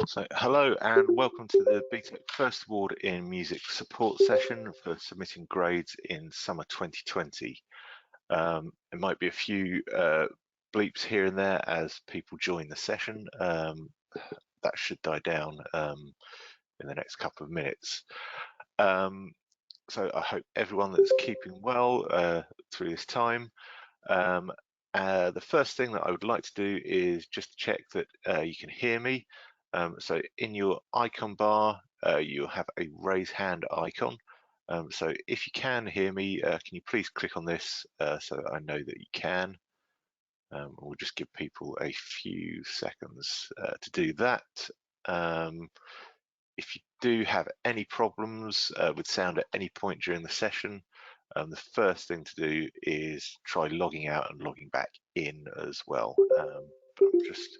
So hello and welcome to the BTEC First Award in Music support session for submitting grades in summer 2020. There might be a few bleeps here and there as people join the session. That should die down in the next couple of minutes. So I hope everyone that's keeping well through this time. The first thing that I would like to do is just check that you can hear me. So in your icon bar, you'll have a raise hand icon. So if you can hear me, can you please click on this so that I know that you can. We'll just give people a few seconds to do that. If you do have any problems with sound at any point during the session, the first thing to do is try logging out and logging back in as well. But I'm just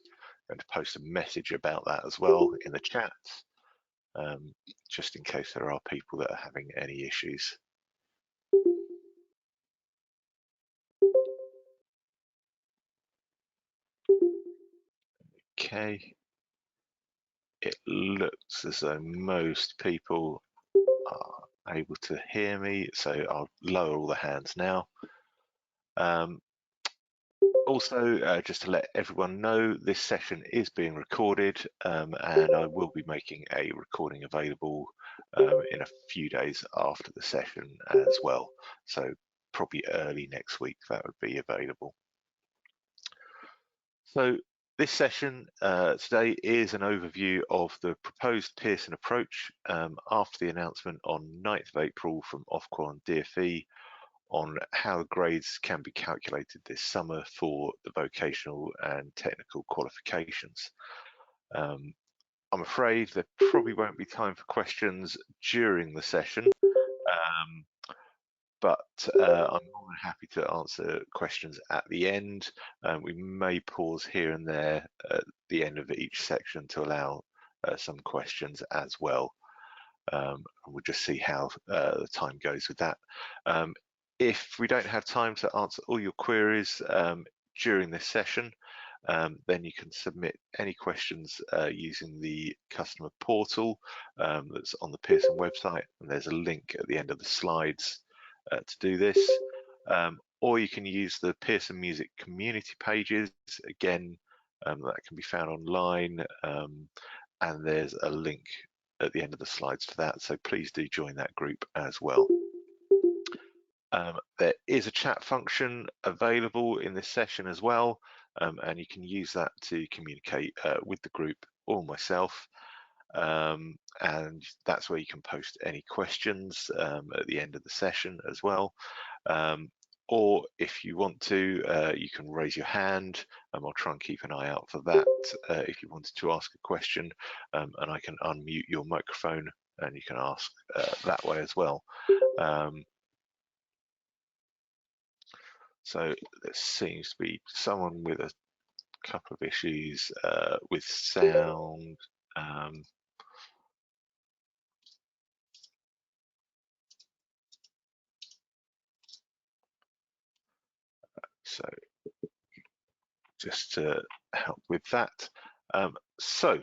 going to post a message about that as well in the chat, just in case there are people that are having any issues. Okay, it looks as though most people are able to hear me, so I'll lower all the hands now. Also, just to let everyone know, this session is being recorded and I will be making a recording available in a few days after the session as well. So probably early next week that would be available. So this session today is an overview of the proposed Pearson approach after the announcement on 9th of April from Ofqual and DfE on how grades can be calculated this summer for the vocational and technical qualifications. I'm afraid there probably won't be time for questions during the session, but I'm more than happy to answer questions at the end. We may pause here and there at the end of each section to allow some questions as well. We'll just see how the time goes with that. If we don't have time to answer all your queries during this session, then you can submit any questions using the customer portal that's on the Pearson website, and there's a link at the end of the slides to do this. Or you can use the Pearson Music community pages, again, that can be found online, and there's a link at the end of the slides for that, so please do join that group as well. There is a chat function available in this session as well, and you can use that to communicate with the group or myself, and that's where you can post any questions at the end of the session as well. Or if you want to, you can raise your hand, and I'll try and keep an eye out for that if you wanted to ask a question, and I can unmute your microphone and you can ask that way as well. So there seems to be someone with a couple of issues with sound. So just to help with that. So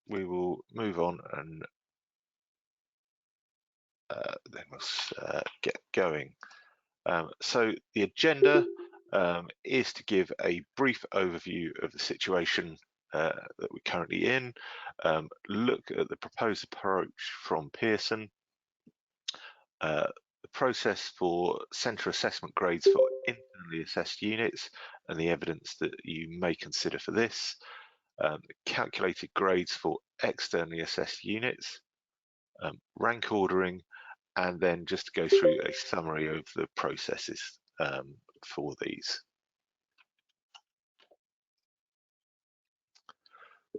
we will move on and then we'll get going. So the agenda is to give a brief overview of the situation that we're currently in, look at the proposed approach from Pearson, the process for centre assessment grades for internally assessed units and the evidence that you may consider for this, calculated grades for externally assessed units, rank ordering, and then just to go through a summary of the processes for these.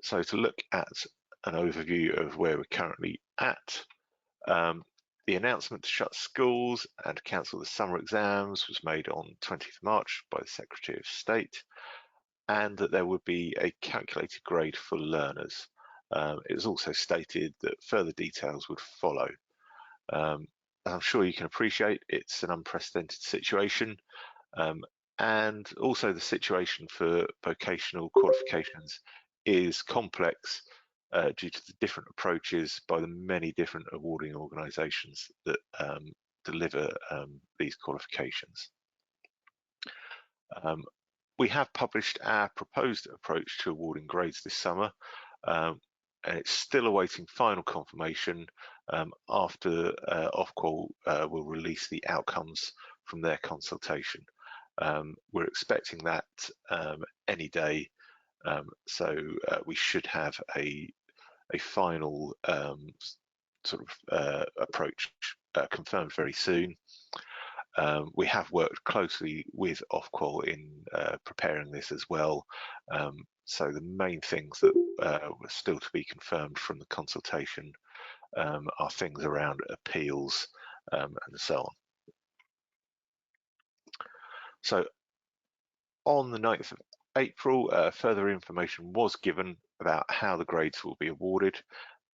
So to look at an overview of where we're currently at, the announcement to shut schools and to cancel the summer exams was made on 20th March by the Secretary of State, and that there would be a calculated grade for learners. It was also stated that further details would follow. I'm sure you can appreciate it's an unprecedented situation, and also the situation for vocational qualifications is complex, due to the different approaches by the many different awarding organisations that deliver these qualifications. We have published our proposed approach to awarding grades this summer, and it's still awaiting final confirmation after Ofqual will release the outcomes from their consultation. We're expecting that any day, so we should have a final sort of approach confirmed very soon. We have worked closely with Ofqual in preparing this as well. So the main things that were still to be confirmed from the consultation are things around appeals and so on. So on the 9th of April, further information was given about how the grades will be awarded,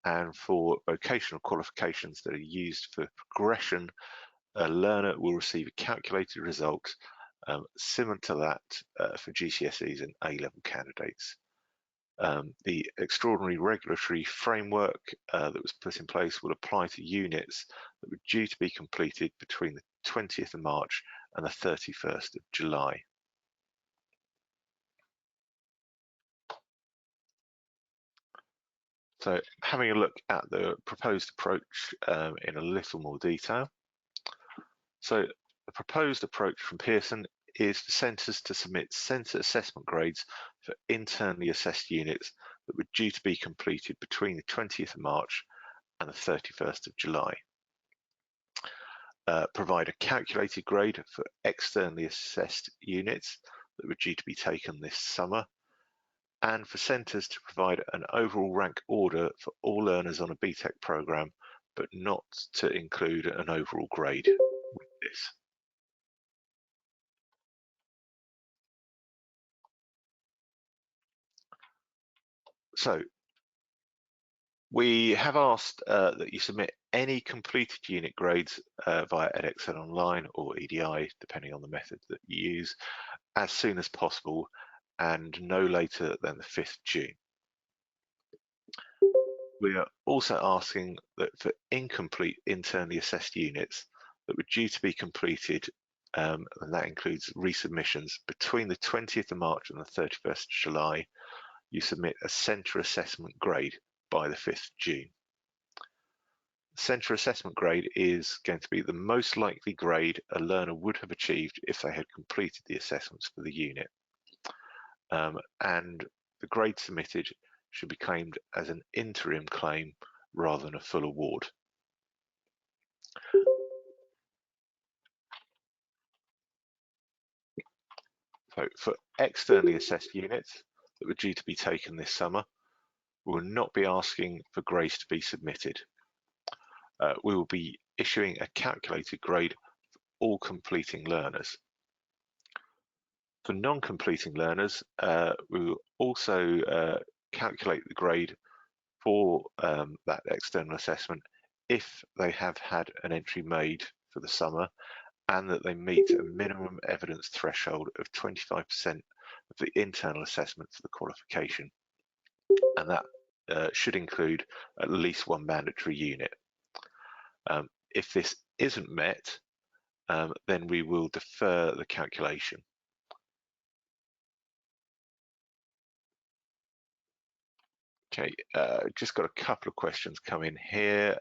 and for vocational qualifications that are used for progression, a learner will receive a calculated result similar to that for GCSEs and A-level candidates. The extraordinary regulatory framework that was put in place will apply to units that were due to be completed between the 20th of March and the 31st of July. So having a look at the proposed approach in a little more detail. So the proposed approach from Pearson is for centres to submit centre assessment grades for internally assessed units that were due to be completed between the 20th of March and the 31st of July. Provide a calculated grade for externally assessed units that were due to be taken this summer, and for centres to provide an overall rank order for all learners on a BTEC programme, but not to include an overall grade with this. So we have asked that you submit any completed unit grades via edXL Online or EDI, depending on the method that you use, as soon as possible and no later than the 5th June. We are also asking that for incomplete internally assessed units that were due to be completed, and that includes resubmissions between the 20th of March and the 31st of July, you submit a centre assessment grade by the 5th June. Centre assessment grade is going to be the most likely grade a learner would have achieved if they had completed the assessments for the unit. And the grade submitted should be claimed as an interim claim rather than a full award. So for externally assessed units that were due to be taken this summer, we will not be asking for grades to be submitted. We will be issuing a calculated grade for all completing learners. For non-completing learners, we will also calculate the grade for that external assessment if they have had an entry made for the summer and that they meet a minimum evidence threshold of 25% of the internal assessment for the qualification. And that should include at least one mandatory unit. If this isn't met, then we will defer the calculation. Okay, just got a couple of questions come in here.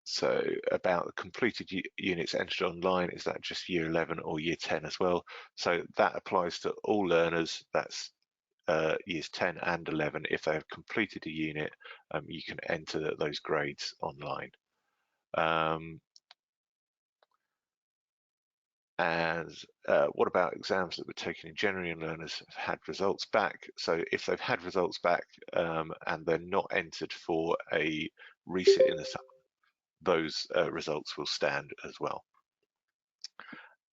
So about the completed units entered online, is that just year 11 or year 10 as well? So that applies to all learners, that's years 10 and 11. If they have completed a unit, you can enter those grades online. And what about exams that were taken in January and learners have had results back? So if they've had results back and they're not entered for a resit in the summer, those results will stand as well.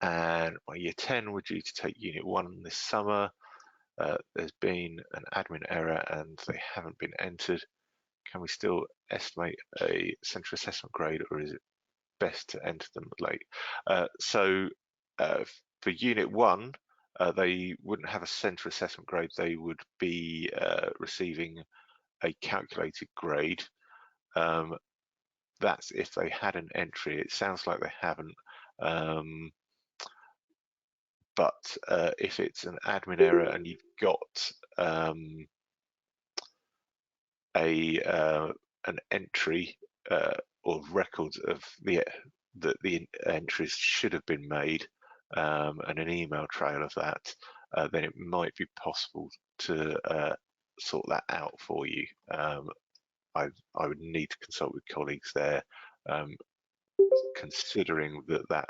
And by year 10, we're due to take unit 1 this summer. There's been an admin error and they haven't been entered. Can we still estimate a central assessment grade, or is it best to enter them late? So for unit 1, they wouldn't have a centre assessment grade, they would be receiving a calculated grade. That's if they had an entry. It sounds like they haven't. But if it's an admin error and you've got an entry or records of that the entries should have been made, and an email trail of that, then it might be possible to sort that out for you. I would need to consult with colleagues there, considering that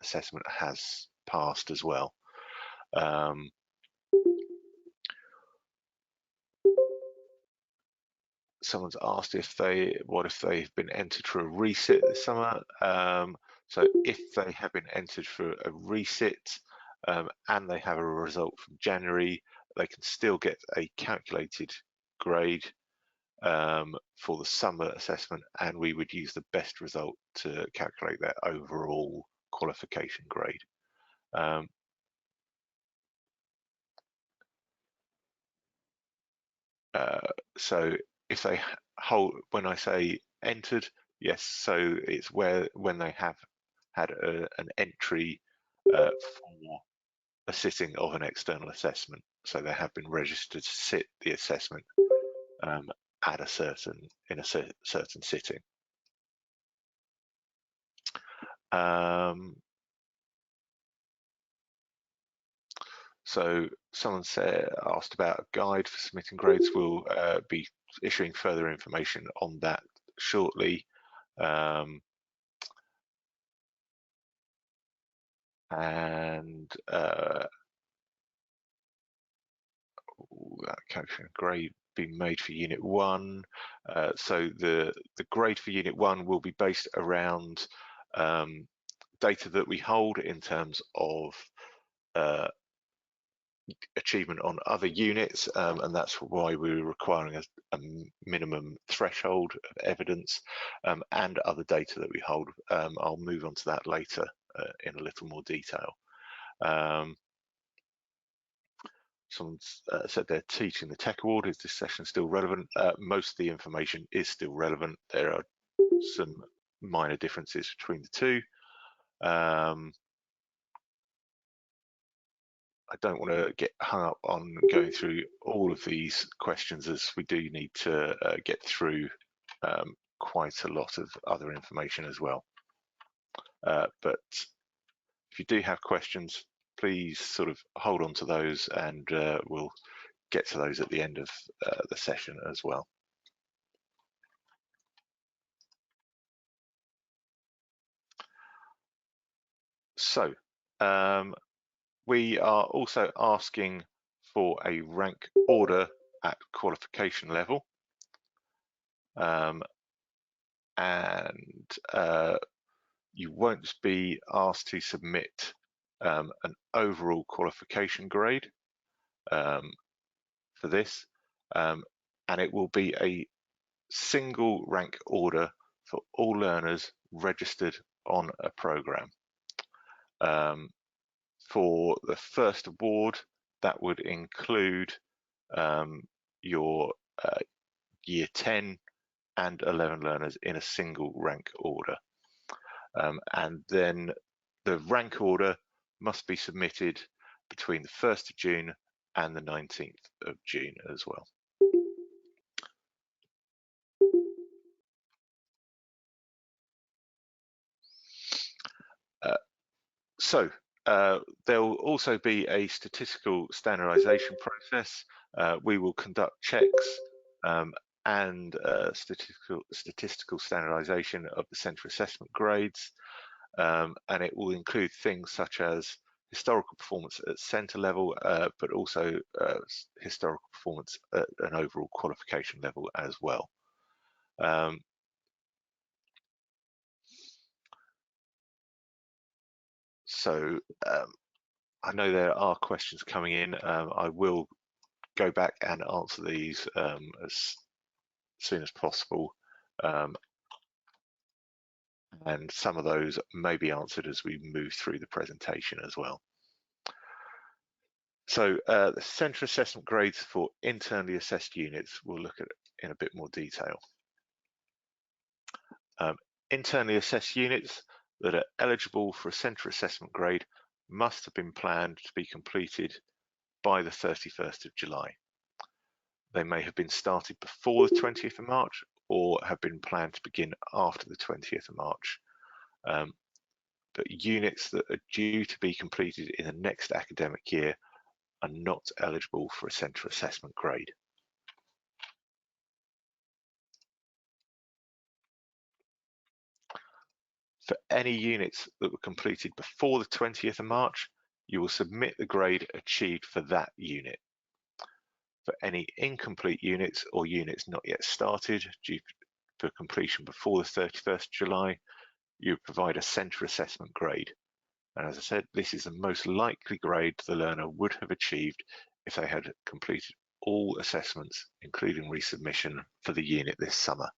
assessment has passed as well. Someone's asked what if they've been entered for a resit this summer. So if they have been entered for a resit and they have a result from January, they can still get a calculated grade for the summer assessment, and we would use the best result to calculate their overall qualification grade. So if they hold, when I say entered, yes, so it's when they have had an entry for a sitting of an external assessment. So they have been registered to sit the assessment at a certain sitting. So someone asked about a guide for submitting grades. We'll be issuing further information on that shortly. And that calculation grade being made for Unit 1. So the grade for Unit 1 will be based around data that we hold in terms of achievement on other units, and that's why we're requiring a minimum threshold of evidence and other data that we hold. I'll move on to that later in a little more detail. Someone said they're teaching the TEC Award. Is this session still relevant? Most of the information is still relevant. There are some minor differences between the two. I don't want to get hung up on going through all of these questions, as we do need to get through quite a lot of other information as well. But if you do have questions, please sort of hold on to those, and we'll get to those at the end of the session as well. So we are also asking for a rank order at qualification level, and you won't be asked to submit an overall qualification grade for this, and it will be a single rank order for all learners registered on a program. For the first award, that would include your year 10 and 11 learners in a single rank order. And then the rank order must be submitted between the 1st of June and the 19th of June as well. So there will also be a statistical standardization process. We will conduct checks and statistical standardization of the centre assessment grades, and it will include things such as historical performance at centre level, but also historical performance at an overall qualification level as well. So I know there are questions coming in. I will go back and answer these as soon as possible. And some of those may be answered as we move through the presentation as well. So the centre assessment grades for internally assessed units we'll look at in a bit more detail. Internally assessed units that are eligible for a centre assessment grade must have been planned to be completed by the 31st of July. They may have been started before the 20th of March or have been planned to begin after the 20th of March. But units that are due to be completed in the next academic year are not eligible for a centre assessment grade. For any units that were completed before the 20th of March, you will submit the grade achieved for that unit. For any incomplete units or units not yet started due for completion before the 31st of July, you provide a centre assessment grade. And as I said, this is the most likely grade the learner would have achieved if they had completed all assessments, including resubmission for the unit this summer.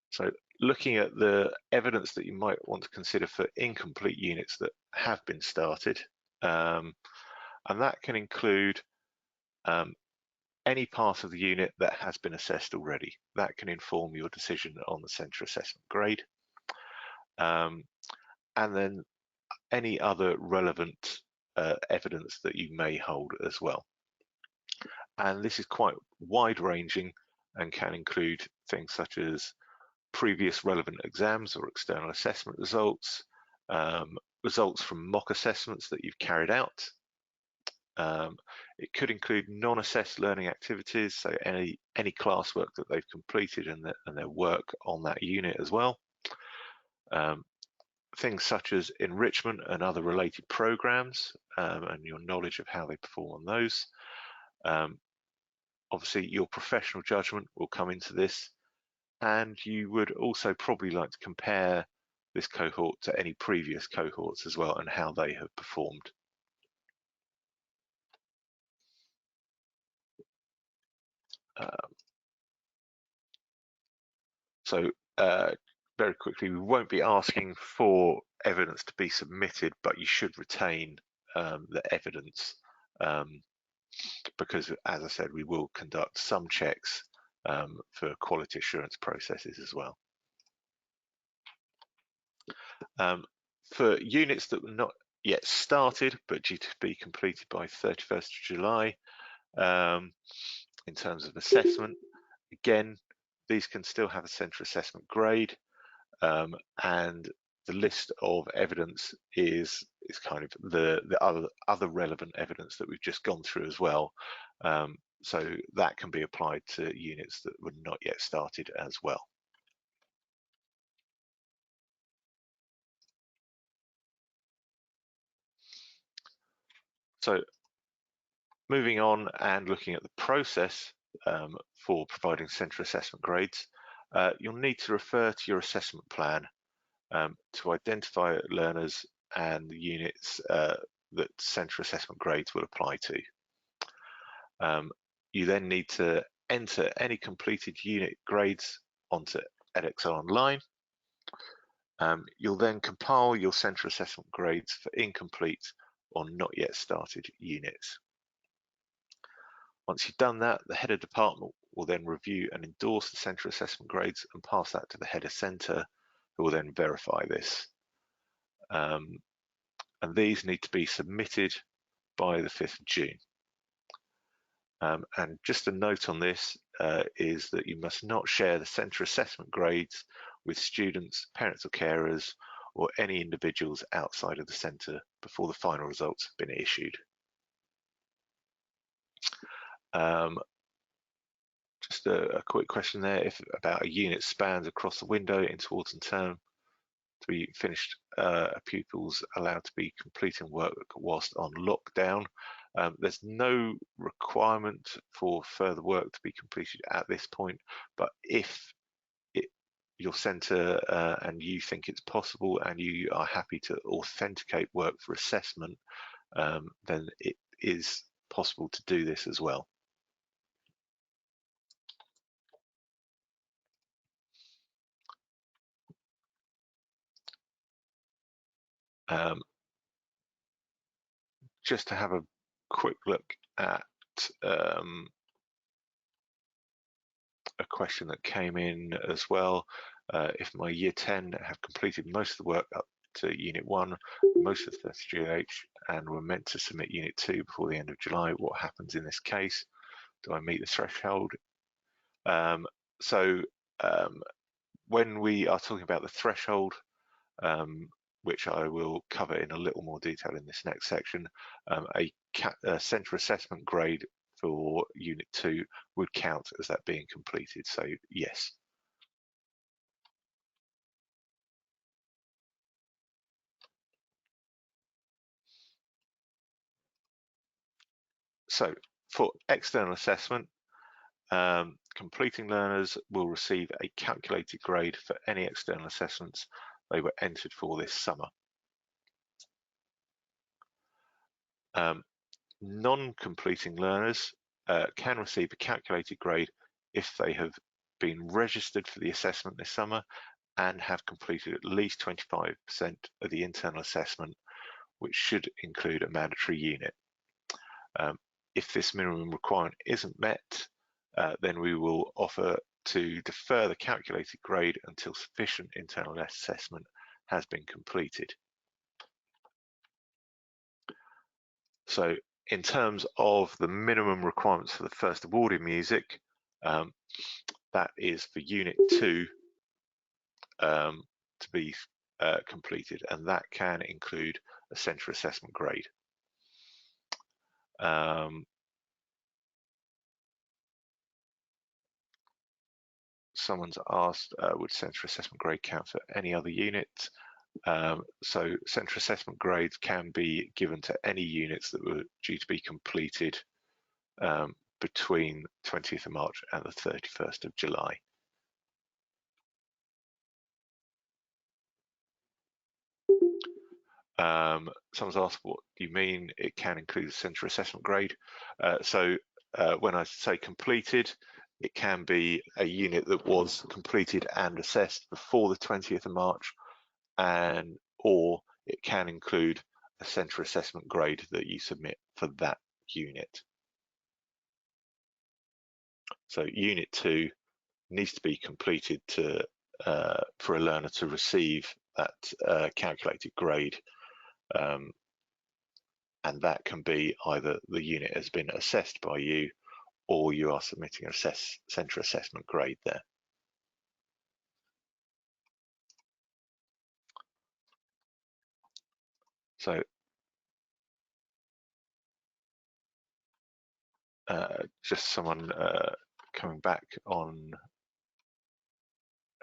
So looking at the evidence that you might want to consider for incomplete units that have been started, and that can include any part of the unit that has been assessed already. That can inform your decision on the centre assessment grade. And then any other relevant evidence that you may hold as well. And this is quite wide-ranging and can include things such as previous relevant exams or external assessment results, results from mock assessments that you've carried out. It could include non-assessed learning activities, so any classwork that they've completed and their work on that unit as well. Things such as enrichment and other related programs, and your knowledge of how they perform on those. Obviously, your professional judgment will come into this, and you would also probably like to compare this cohort to any previous cohorts as well and how they have performed. So very quickly, we won't be asking for evidence to be submitted, but you should retain the evidence because, as I said, we will conduct some checks for quality assurance processes as well. For units that were not yet started but due to be completed by 31st of July, in terms of assessment, again, these can still have a centre assessment grade, and the list of evidence is kind of the other relevant evidence that we've just gone through as well. So that can be applied to units that were not yet started as well. So moving on and looking at the process for providing centre assessment grades, you'll need to refer to your assessment plan to identify learners and the units that centre assessment grades will apply to. You then need to enter any completed unit grades onto edX Online. You'll then compile your centre assessment grades for incomplete or not yet started units. Once you've done that, the head of department will then review and endorse the centre assessment grades and pass that to the head of centre, who will then verify this. And these need to be submitted by the 5th of June. And just a note on this is that you must not share the centre assessment grades with students, parents or carers, or any individuals outside of the centre before the final results have been issued. Just a quick question there, if about a unit spans across the window into autumn term to be finished, are pupils allowed to be completing work whilst on lockdown? There's no requirement for further work to be completed at this point, but if your centre and you think it's possible and you are happy to authenticate work for assessment, then it is possible to do this as well. just to have a quick look at a question that came in as well. If my year 10 have completed most of the work up to Unit 1, most of the 30 GH, and were meant to submit Unit 2 before the end of July, what happens in this case? Do I meet the threshold? When we are talking about the threshold, which I will cover in a little more detail in this next section, a centre assessment grade for Unit 2 would count as that being completed, so yes. So for external assessment, completing learners will receive a calculated grade for any external assessments they were entered for this summer. Non-completing learners can receive a calculated grade if they have been registered for the assessment this summer and have completed at least 25% of the internal assessment, which should include a mandatory unit. If this minimum requirement isn't met, then we will offer to defer the calculated grade until sufficient internal assessment has been completed. So in terms of the minimum requirements for the first award in music, that is for Unit 2 to be completed, and that can include a centre assessment grade. Someone's asked, would centre assessment grade count for any other unit? So centre assessment grades can be given to any units that were due to be completed between 20th of March and the 31st of July. Someone's asked, what do you mean it can include a centre assessment grade? When I say completed, it can be a unit that was completed and assessed before the 20th of March, or it can include a centre assessment grade that you submit for that unit. So Unit 2 needs to be completed for a learner to receive that calculated grade, and that can be either the unit has been assessed by you or you are submitting a centre assessment grade there. So just someone coming back on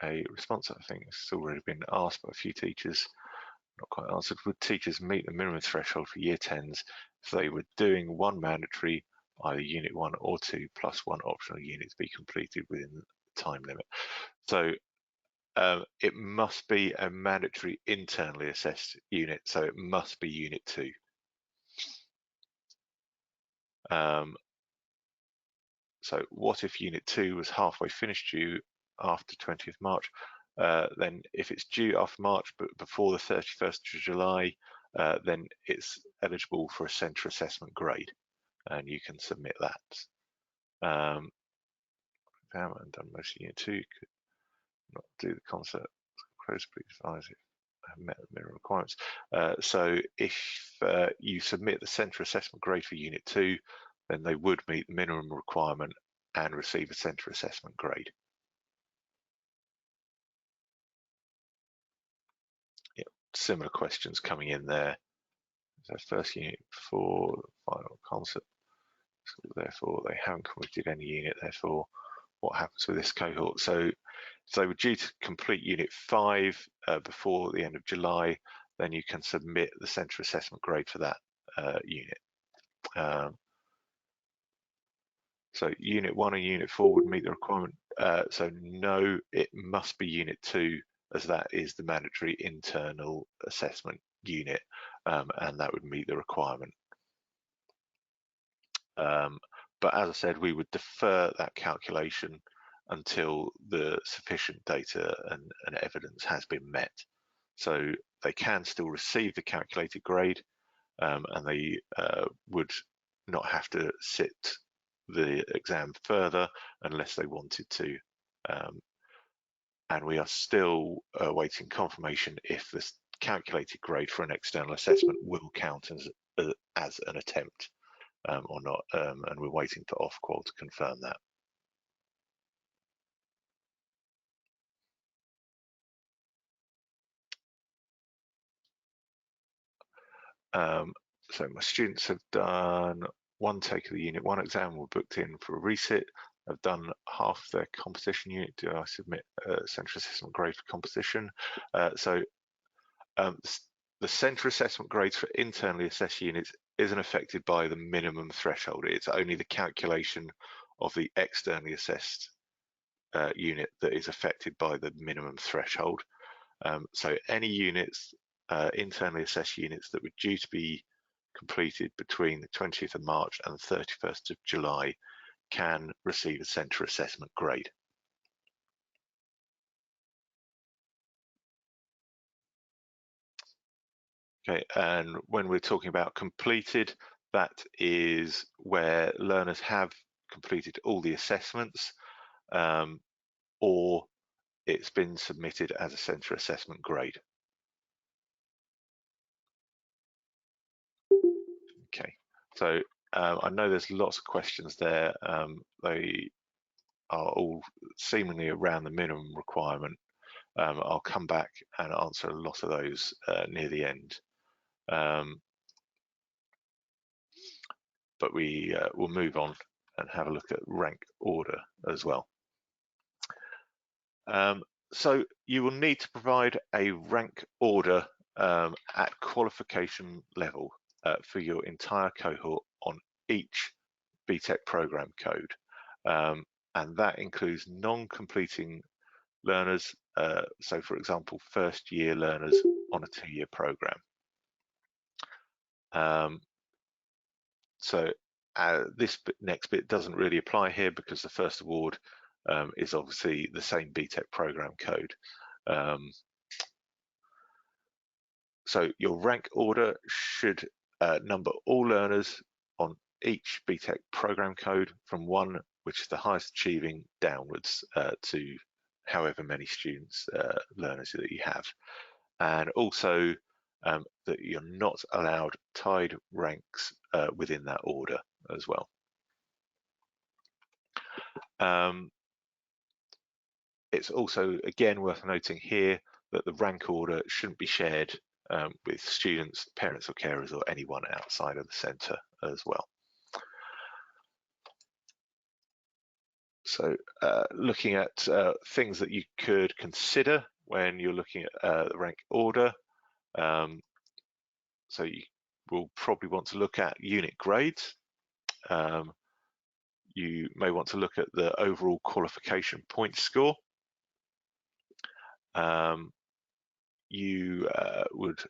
a response, I think it's already been asked by a few teachers, not quite answered. Would teachers meet the minimum threshold for year 10s if they were doing one mandatory, either Unit 1 or 2, plus one optional unit to be completed within the time limit? So it must be a mandatory internally assessed unit, so it must be Unit 2. So what if Unit 2 was halfway finished due after 20th March? Then if it's due after March but before the 31st of July, then it's eligible for a centre assessment grade, and you can submit that. And done most of Unit 2, could not do the concert. Close, please advise if I have met the minimum requirements. So if you submit the centre assessment grade for Unit 2, then they would meet the minimum requirement and receive a centre assessment grade. Yeah, similar questions coming in there. So first unit for final concert, so therefore they haven't completed any unit, therefore what happens with this cohort? So they were due to complete Unit 5 before the end of July, then you can submit the centre assessment grade for that unit. So Unit 1 and Unit 4 would meet the requirement. So no, it must be Unit 2, as that is the mandatory internal assessment unit, and that would meet the requirement. But as I said, we would defer that calculation until the sufficient data and evidence has been met. So they can still receive the calculated grade, and they would not have to sit the exam further unless they wanted to. And we are still awaiting confirmation if this calculated grade for an external assessment will count as an attempt or not, and we're waiting for Ofqual to confirm that. So my students have done one take of the Unit 1 exam, were booked in for a resit. I've done half their composition unit. Do I submit a centre assessment grade for composition? The centre assessment grades for internally assessed units isn't affected by the minimum threshold. It's only the calculation of the externally assessed unit that is affected by the minimum threshold. So any units, internally assessed units that were due to be completed between the 20th of March and the 31st of July can receive a centre assessment grade. Okay, and when we're talking about completed, that is where learners have completed all the assessments, or it's been submitted as a centre assessment grade. Okay, so I know there's lots of questions there. They are all seemingly around the minimum requirement. I'll come back and answer a lot of those near the end. But we will move on and have a look at rank order as well. So you will need to provide a rank order at qualification level for your entire cohort on each BTEC program code. And that includes non-completing learners, so for example, first year learners on a 2-year program. So this next bit doesn't really apply here because the first award is obviously the same BTEC program code. So your rank order should number all learners on each BTEC program code from 1, which is the highest achieving, downwards to however many students, learners that you have. And also that you're not allowed tied ranks within that order as well. It's also, again, worth noting here that the rank order shouldn't be shared with students, parents or carers, or anyone outside of the centre as well. So looking at things that you could consider when you're looking at the rank order. So you will probably want to look at unit grades. You may want to look at the overall qualification point score. You would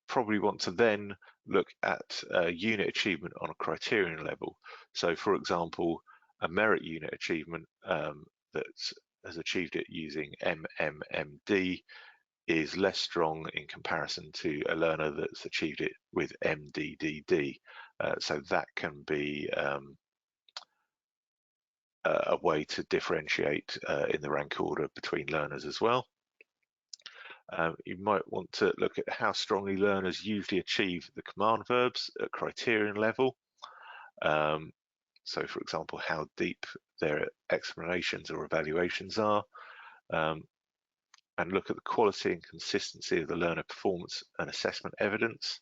probably want to then look at unit achievement on a criterion level. So for example, a merit unit achievement that has achieved it using MMMD is less strong in comparison to a learner that's achieved it with MDDD. So that can be a way to differentiate in the rank order between learners as well. You might want to look at how strongly learners usually achieve the command verbs at criterion level. So for example, how deep their explanations or evaluations are. And look at the quality and consistency of the learner performance and assessment evidence.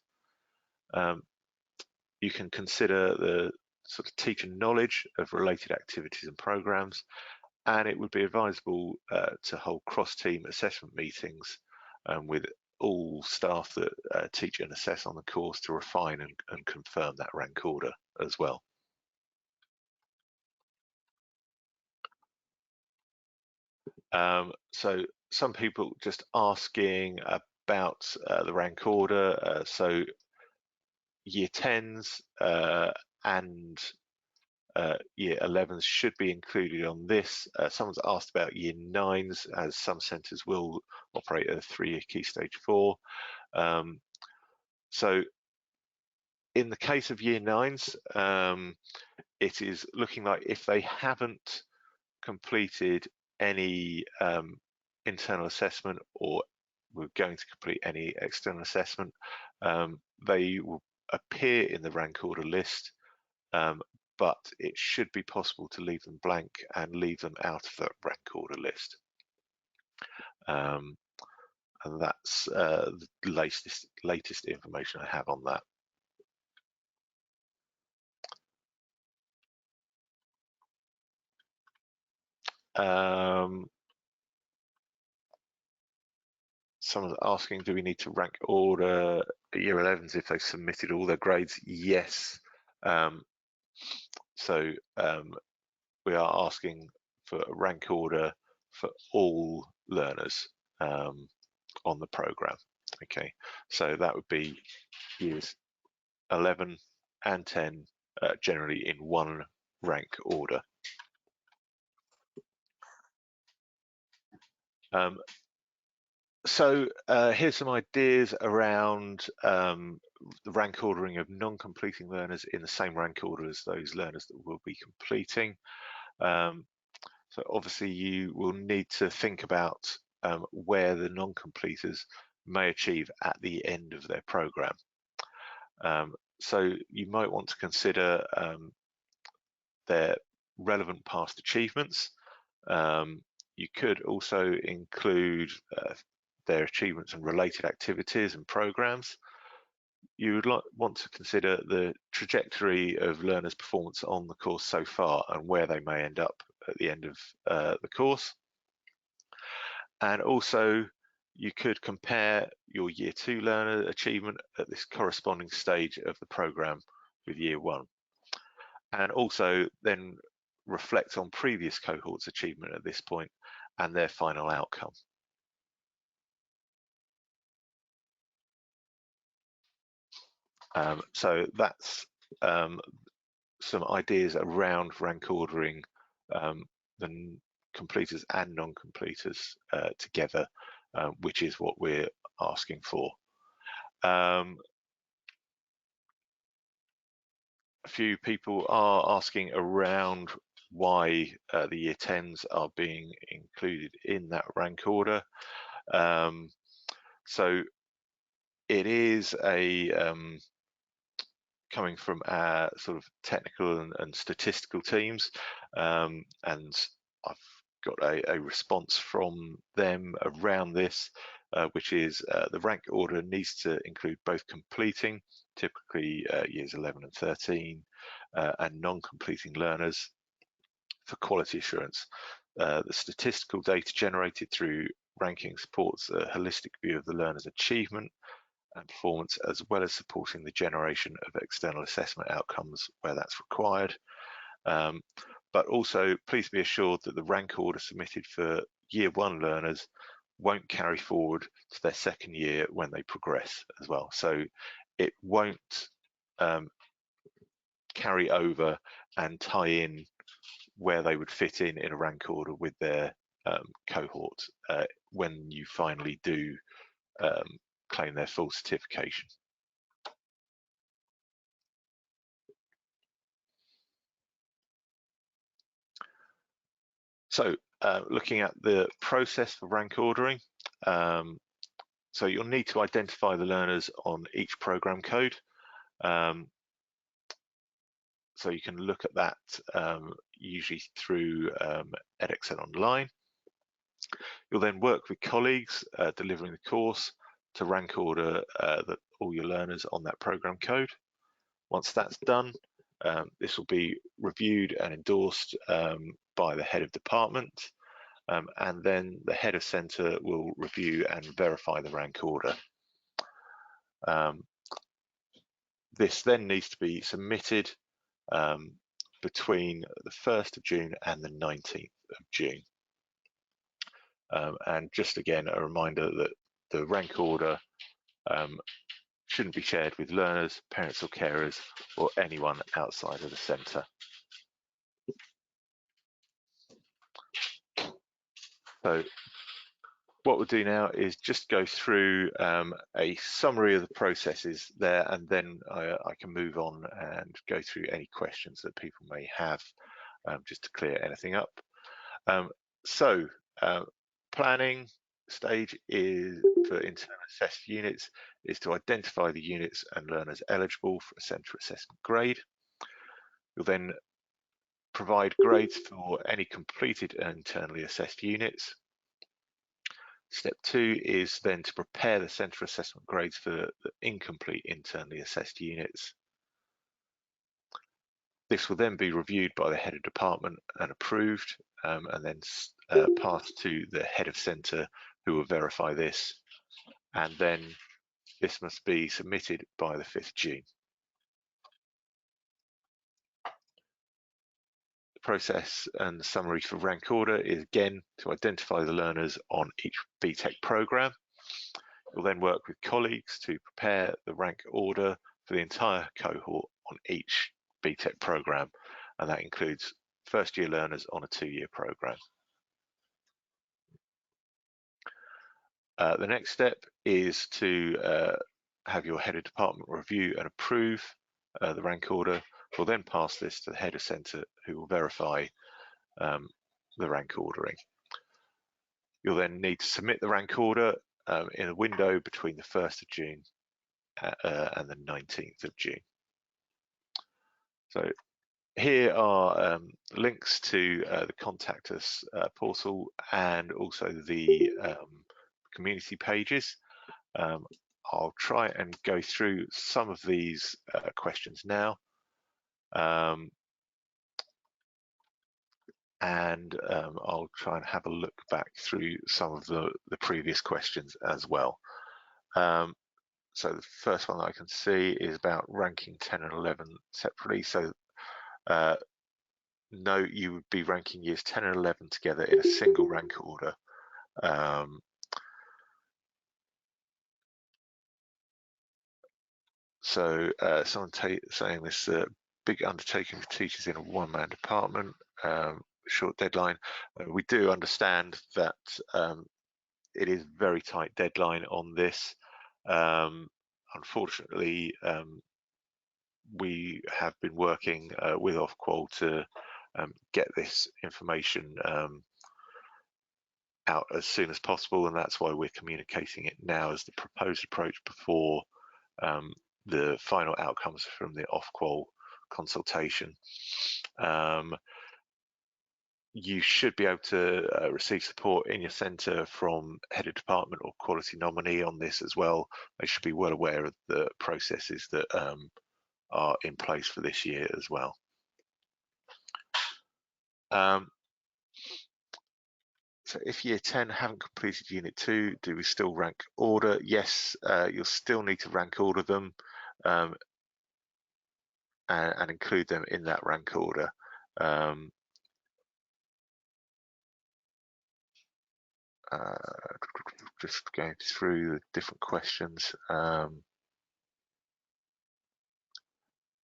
You can consider the sort of teacher knowledge of related activities and programs, and it would be advisable to hold cross-team assessment meetings with all staff that teach and assess on the course to refine and confirm that rank order as well. So some people just asking about the rank order. So year 10s and year 11s should be included on this. Someone's asked about year 9s, as some centres will operate at a 3-year key stage 4. So in the case of year nines, it is looking like if they haven't completed any internal assessment or were going to complete any external assessment, they will appear in the rank order list, but it should be possible to leave them blank and leave them out of that rank order list. And that's the latest information I have on that. Someone's asking, do we need to rank order year 11s if they've submitted all their grades? Yes. So we are asking for a rank order for all learners on the program. Okay, so that would be years 11 and 10 generally in one rank order. So here's some ideas around the rank ordering of non-completing learners in the same rank order as those learners that will be completing. So obviously you will need to think about where the non-completers may achieve at the end of their program. So you might want to consider their relevant past achievements. You could also include their achievements and related activities and programs. You would want to consider the trajectory of learners' performance on the course so far and where they may end up at the end of the course. And also you could compare your year 2 learner achievement at this corresponding stage of the program with year 1. And also then reflect on previous cohorts' achievement at this point and their final outcome. So that's some ideas around rank ordering the completers and non-completers together, which is what we're asking for. A few people are asking around why the year 10s are being included in that rank order. So it is a coming from our sort of technical and statistical teams, and I've got a response from them around this, which is the rank order needs to include both completing, typically years 11 and 13, and non-completing learners for quality assurance. The statistical data generated through ranking supports a holistic view of the learner's achievement and performance, as well as supporting the generation of external assessment outcomes where that's required. But also, please be assured that the rank order submitted for year 1 learners won't carry forward to their second year when they progress as well. So it won't carry over and tie in where they would fit in a rank order with their cohort when you finally do claim their full certification. So looking at the process for rank ordering, so you'll need to identify the learners on each program code. So you can look at that usually through edXL Online. You'll then work with colleagues delivering the course to rank order all your learners on that program code. Once that's done, this will be reviewed and endorsed by the head of department, and then the head of centre will review and verify the rank order. This then needs to be submitted between the 1st of June and the 19th of June. And just again, a reminder that the rank order shouldn't be shared with learners, parents or carers, or anyone outside of the centre. So what we'll do now is just go through a summary of the processes there, and then I can move on and go through any questions that people may have, just to clear anything up. Planning stage is for internal assessed units is to identify the units and learners eligible for a centre assessment grade. You'll then provide grades for any completed and internally assessed units. Step 2 is then to prepare the centre assessment grades for the incomplete internally assessed units. This will then be reviewed by the head of department and approved, and then passed to the head of centre, who will verify this, and then this must be submitted by the 5th June. The process and the summary for rank order is again to identify the learners on each BTEC programme. You'll then work with colleagues to prepare the rank order for the entire cohort on each BTEC programme, and that includes first year learners on a 2-year programme. The next step is to have your head of department review and approve the rank order. We'll then pass this to the head of centre, who will verify the rank ordering. You'll then need to submit the rank order in a window between the 1st of June and the 19th of June. So here are links to the Contact Us portal and also the community pages. I'll try and go through some of these questions now, and I'll try and have a look back through some of the previous questions as well. So the first one that I can see is about ranking 10 and 11 separately. So no, you would be ranking years 10 and 11 together in a single rank order. Someone saying this big undertaking for teachers in a one-man department, short deadline. We do understand that it is very tight deadline on this. Unfortunately, we have been working with Ofqual to get this information out as soon as possible, and that's why we're communicating it now as the proposed approach before the final outcomes from the Ofqual consultation. You should be able to receive support in your centre from head of department or quality nominee on this as well. They should be well aware of the processes that are in place for this year as well. So if year 10 haven't completed unit 2, do we still rank order? Yes, you'll still need to rank order them and include them in that rank order. Just going through the different questions.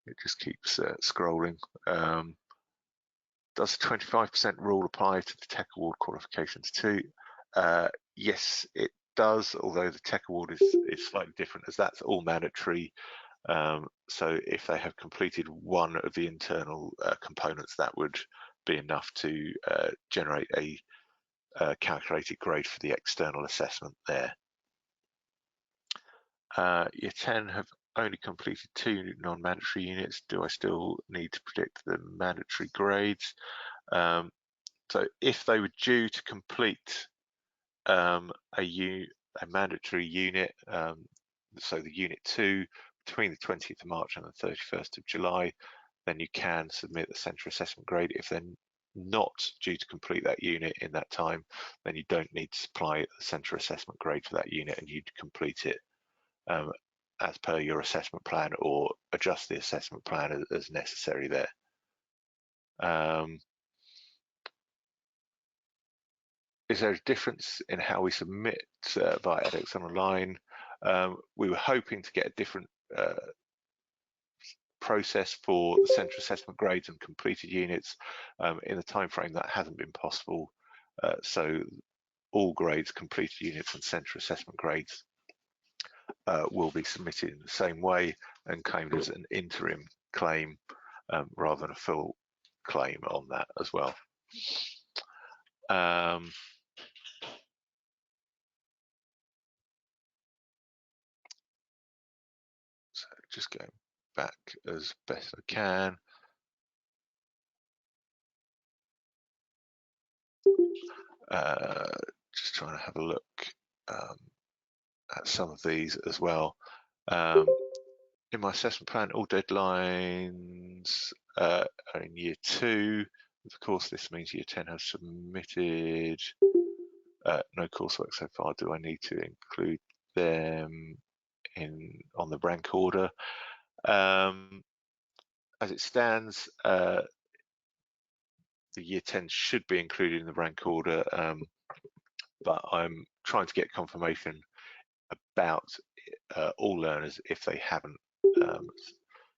It just keeps scrolling. Does the 25% rule apply to the TEC Award qualifications too? Yes, it does, although the TEC Award is slightly different, as that's all mandatory. So if they have completed one of the internal components, that would be enough to generate a calculated grade for the external assessment there. Year 10 have only completed 2 non-mandatory units. Do I still need to predict the mandatory grades? So if they were due to complete a mandatory unit, so the unit 2 between the 20th of March and the 31st of July, then you can submit the centre assessment grade. If they're not due to complete that unit in that time, then you don't need to supply the centre assessment grade for that unit, and you'd complete it as per your assessment plan or adjust the assessment plan as necessary there. Is there a difference in how we submit via edX Online? We were hoping to get a different process for the centre assessment grades and completed units in the time frame. That hasn't been possible, so all grades, completed units and centre assessment grades will be submitted in the same way and claimed as an interim claim rather than a full claim on that as well. So just going back as best I can. Just trying to have a look at some of these as well. In my assessment plan, all deadlines are in year 2. Of course, this means year 10 has submitted no coursework so far. Do I need to include them on the rank order? As it stands, the year 10 should be included in the rank order, but I'm trying to get confirmation about all learners if they haven't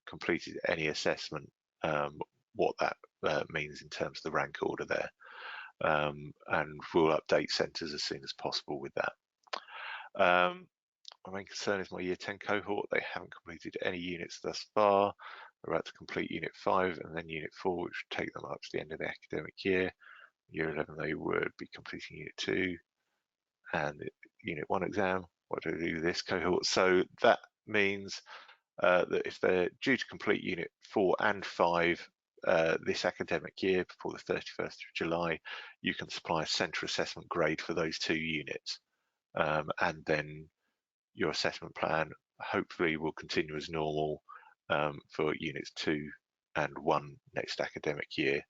completed any assessment, what that means in terms of the rank order there, and we'll update centres as soon as possible with that. My main concern is my year 10 cohort. They haven't completed any units thus far. They're about to complete unit 5 and then unit 4, which would take them up to the end of the academic year. Year 11 they would be completing unit 2 and unit 1 exam. What do I do with this cohort? So that means that if they're due to complete unit 4 and 5 this academic year before the 31st of July, you can supply a centre assessment grade for those 2 units, and then your assessment plan hopefully will continue as normal for units 2 and 1 next academic year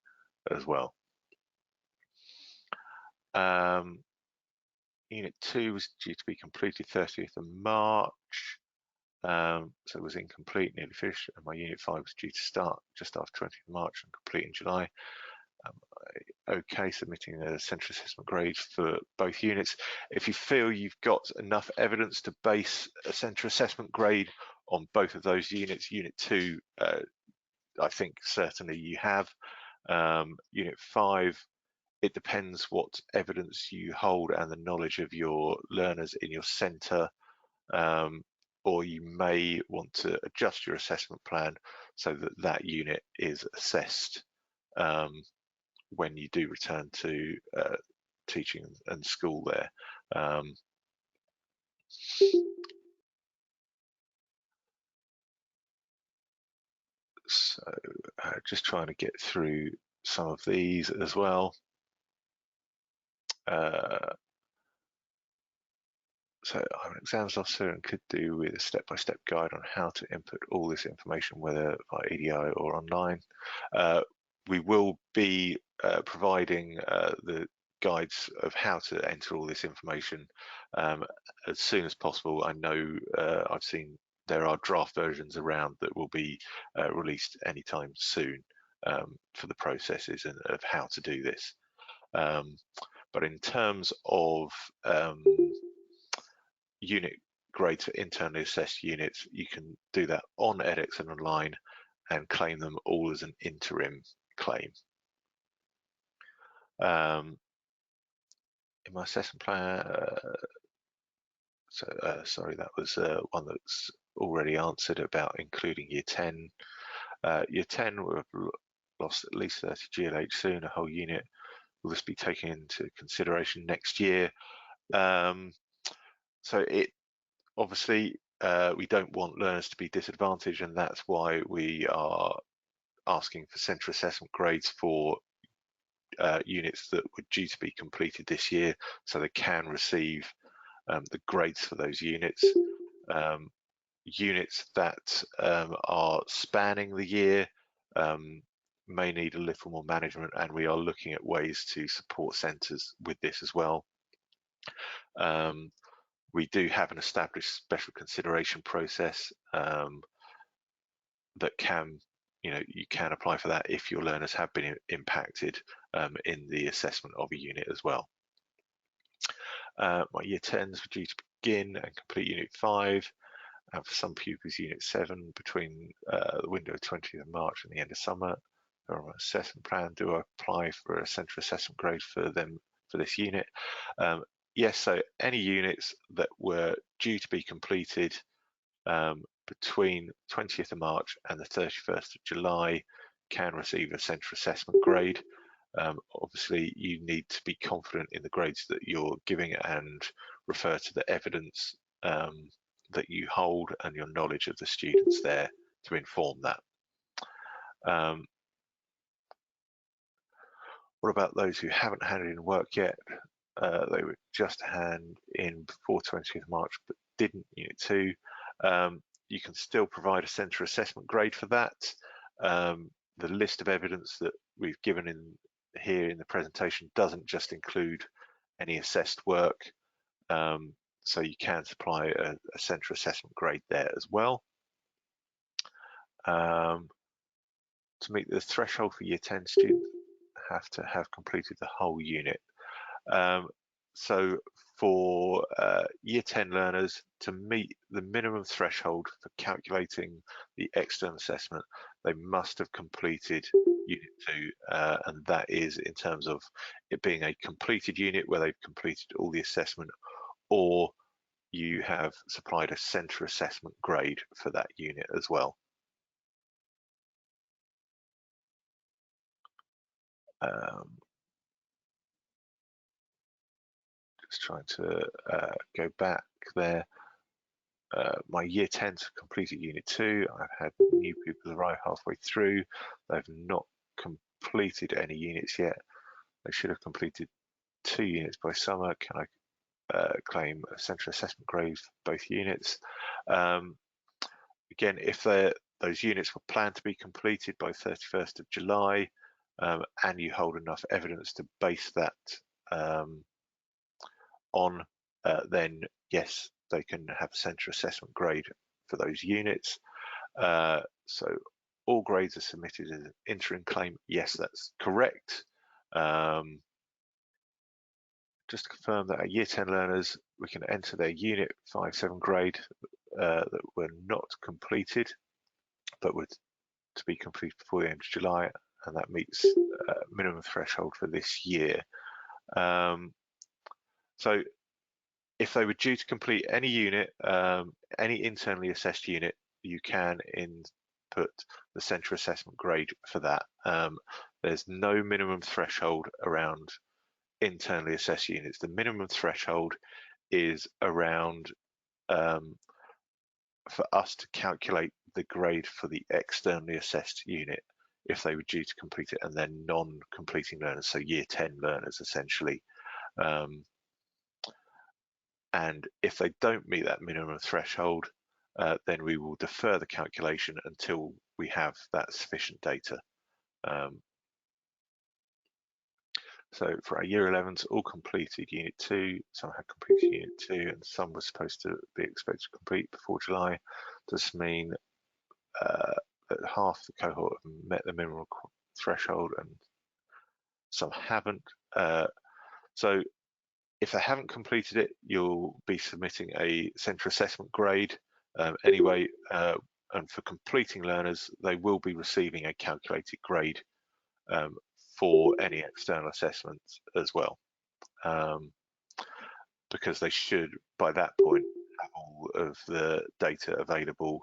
as well. Unit 2 was due to be completed 30th of March, so it was incomplete, nearly finished, and my unit 5 was due to start just after 20th of March and complete in July. Okay, submitting a centre assessment grade for both units. If you feel you've got enough evidence to base a centre assessment grade on both of those units, unit 2, I think certainly you have. Unit 5, it depends what evidence you hold and the knowledge of your learners in your centre, or you may want to adjust your assessment plan so that that unit is assessed when you do return to teaching and school there. So just trying to get through some of these as well. So I'm an exams officer and could do with a step-by-step guide on how to input all this information, whether via EDI or online. We will be providing the guides of how to enter all this information as soon as possible. I know I've seen there are draft versions around that will be released anytime soon for the processes and of how to do this. But in terms of unit grades for internally assessed units, you can do that on edX and online and claim them all as an interim claim. In my assessment plan, sorry, that was one that's already answered about including year 10. Year 10 will have lost at least 30 GLH soon, a whole unit. Will this be taken into consideration next year? So it obviously we don't want learners to be disadvantaged, and that's why we are asking for centre assessment grades for units that were due to be completed this year, so they can receive the grades for those units. Units that are spanning the year may need a little more management, and we are looking at ways to support centres with this as well. We do have an established special consideration process that can, you can apply for that if your learners have been impacted in the assessment of a unit as well. My year 10s were due to begin and complete unit 5, and for some pupils unit 7 between the window of 20th of March and the end of summer. On my assessment plan, do I apply for a centre assessment grade for them for this unit? yes, so any units that were due to be completed between 20th of March and the 31st of July can receive a centre assessment grade. Obviously, you need to be confident in the grades that you're giving and refer to the evidence that you hold and your knowledge of the students there to inform that. What about those who haven't handed in work yet? They were just hand in before 20th of March but didn't Unit 2. You can still provide a centre assessment grade for that. The list of evidence that we've given in here in the presentation doesn't just include any assessed work, so you can supply a centre assessment grade there as well. To meet the threshold for Year 10, students have to have completed the whole unit. So for Year 10 learners, to meet the minimum threshold for calculating the external assessment, they must have completed Unit 2, and that is in terms of it being a completed unit where they've completed all the assessment, or you have supplied a centre assessment grade for that unit as well. Just trying to go back there. My Year 10s have completed Unit 2. I've had new people arrive halfway through. They've not completed any units yet. They should have completed 2 units by summer. Can I claim a centre assessment grade for both units? Again, if those units were planned to be completed by 31st of July, and you hold enough evidence to base that on, then yes, they can have a centre assessment grade for those units. So all grades are submitted as an interim claim. Yes, that's correct. Just to confirm that our Year 10 learners, we can enter their Unit 5-7 grade that were not completed, but were to be completed before the end of July, and that meets minimum threshold for this year. So if they were due to complete any unit, any internally assessed unit, you can input the centre assessment grade for that. There's no minimum threshold around internally assessed units. The minimum threshold is around for us to calculate the grade for the externally assessed unit if they were due to complete it, and then non-completing learners, so Year 10 learners essentially. And if they don't meet that minimum threshold, then we will defer the calculation until we have that sufficient data. So for our Year 11s, all completed Unit 2, some had completed Unit 2, and some were supposed to be expected to complete before July. Does this mean that half the cohort have met the minimum threshold and some haven't? So if they haven't completed it, you'll be submitting a centre assessment grade anyway, and for completing learners, they will be receiving a calculated grade for any external assessments as well, because they should, by that point, have all of the data available,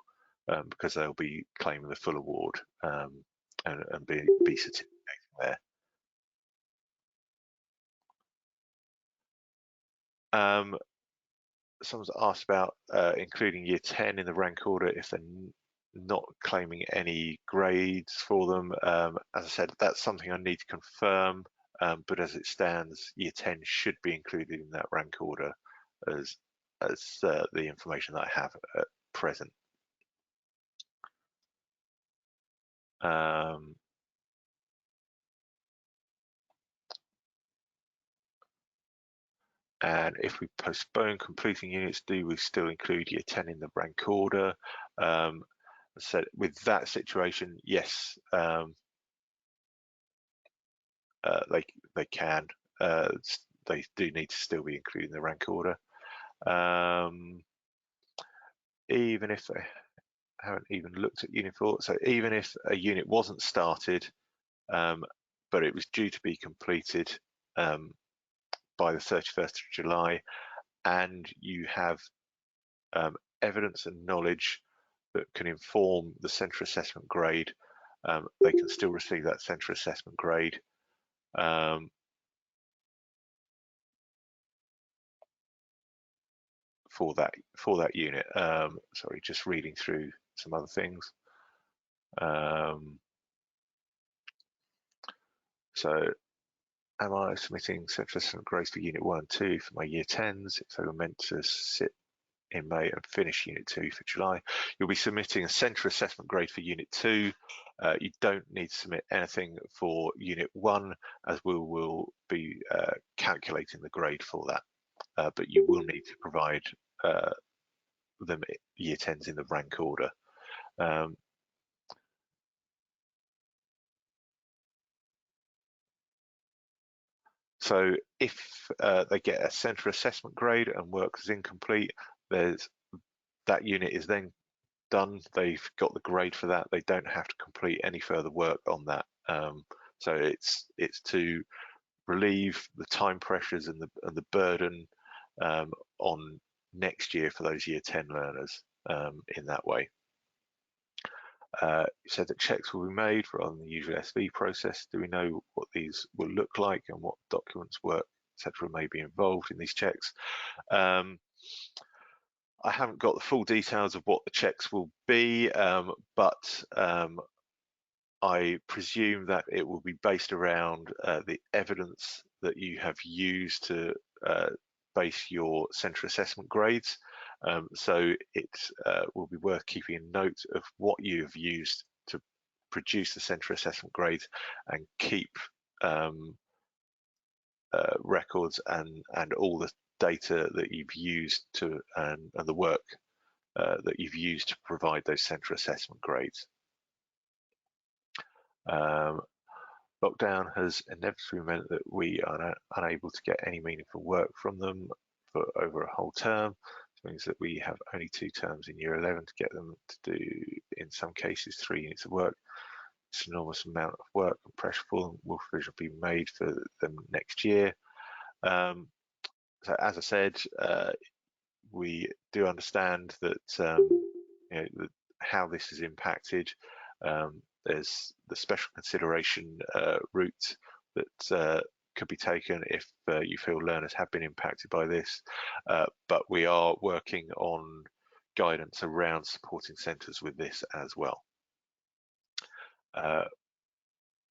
because they'll be claiming the full award and be certificating there. Someone's asked about including Year 10 in the rank order if they're not claiming any grades for them. As I said, that's something I need to confirm, but as it stands, Year 10 should be included in that rank order as the information that I have at present. And if we postpone completing units, do we still include Year 10 in the rank order? So with that situation, yes, they can. They do need to still be included in the rank order, even if they haven't even looked at Unit 4. So even if a unit wasn't started, but it was due to be completed by the 31st of July, and you have evidence and knowledge that can inform the centre assessment grade, they can still receive that centre assessment grade. For that unit. Sorry, just reading through some other things. So, am I submitting centre assessment grades for Unit 1 and 2 for my Year 10s if they were meant to sit in May and finish Unit 2 for July? You'll be submitting a centre assessment grade for Unit 2. You don't need to submit anything for Unit 1, as we will be calculating the grade for that. But you will need to provide them Year 10s in the rank order. So if they get a centre assessment grade and work is incomplete, that unit is then done. They've got the grade for that. They don't have to complete any further work on that. So it's to relieve the time pressures and the burden on next year for those Year 10 learners in that way. You said that checks will be made rather than the usual SV process. Do we know what these will look like and what documents, work, etc. may be involved in these checks? I haven't got the full details of what the checks will be, but I presume that it will be based around the evidence that you have used to base your centre assessment grades. So it will be worth keeping a note of what you have used to produce the centre assessment grades and keep records and all the data that you've used to and the work that you've used to provide those centre assessment grades. Lockdown has inevitably meant that we are unable to get any meaningful work from them for over a whole term. This means that we have only 2 terms in Year 11 to get them to do, in some cases, 3 units of work. It's an enormous amount of work and pressure for them will provision be made for them next year. So as I said, we do understand that how this is impacted. There's the special consideration route that could be taken if you feel learners have been impacted by this, but we are working on guidance around supporting centres with this as well.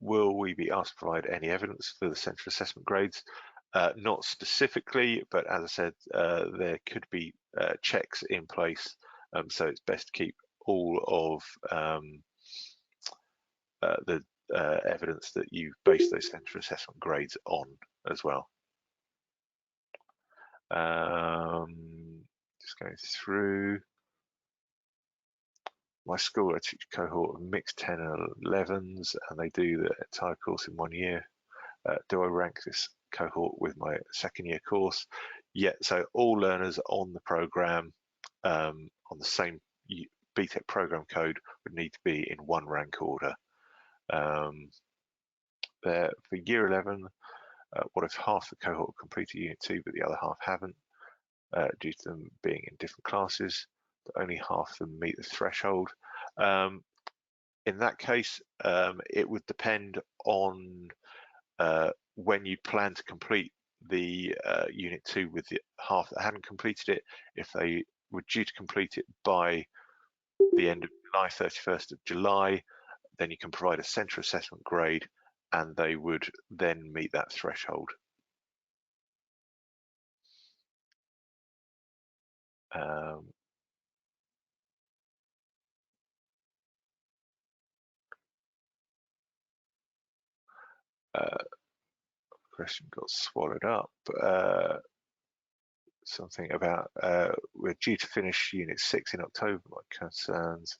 Will we be asked to provide any evidence for the centre assessment grades? Not specifically, but as I said, there could be checks in place, so it's best to keep all of the evidence that you base those centre assessment grades on as well. Just going through. My school, I teach a cohort of mixed 10 and 11s, and they do the entire course in 1 year. Do I rank this cohort with my 2nd year course? Yeah, so all learners on the programme on the same BTEC programme code would need to be in 1 rank order. For Year 11, what if half the cohort completed Unit 2 but the other half haven't, due to them being in different classes, but only half of them meet the threshold? In that case, it would depend on when you plan to complete the Unit 2 with the half that hadn't completed it. If they were due to complete it by the end of July, 31st of July, then you can provide a centre assessment grade and they would then meet that threshold. Question got swallowed up. Something about we're due to finish Unit 6 in October. My concerns.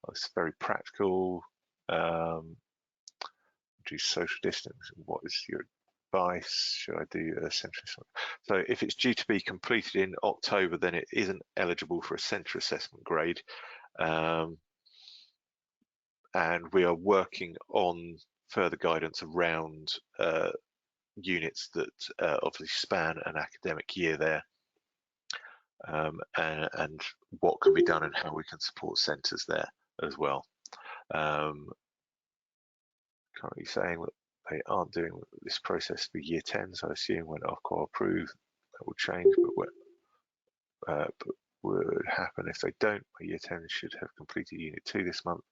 It's very practical. Do social distancing. What is your advice? Should I do a centre assessment? So if it's due to be completed in October, then it isn't eligible for a centre assessment grade. And we are working on further guidance around units that obviously span an academic year there, and what can be done and how we can support centres there as well. Currently saying that they aren't doing this process for year 10, so I assume when Ofqual approve that will change, but would happen if they don't. Year 10 should have completed Unit 2 this month,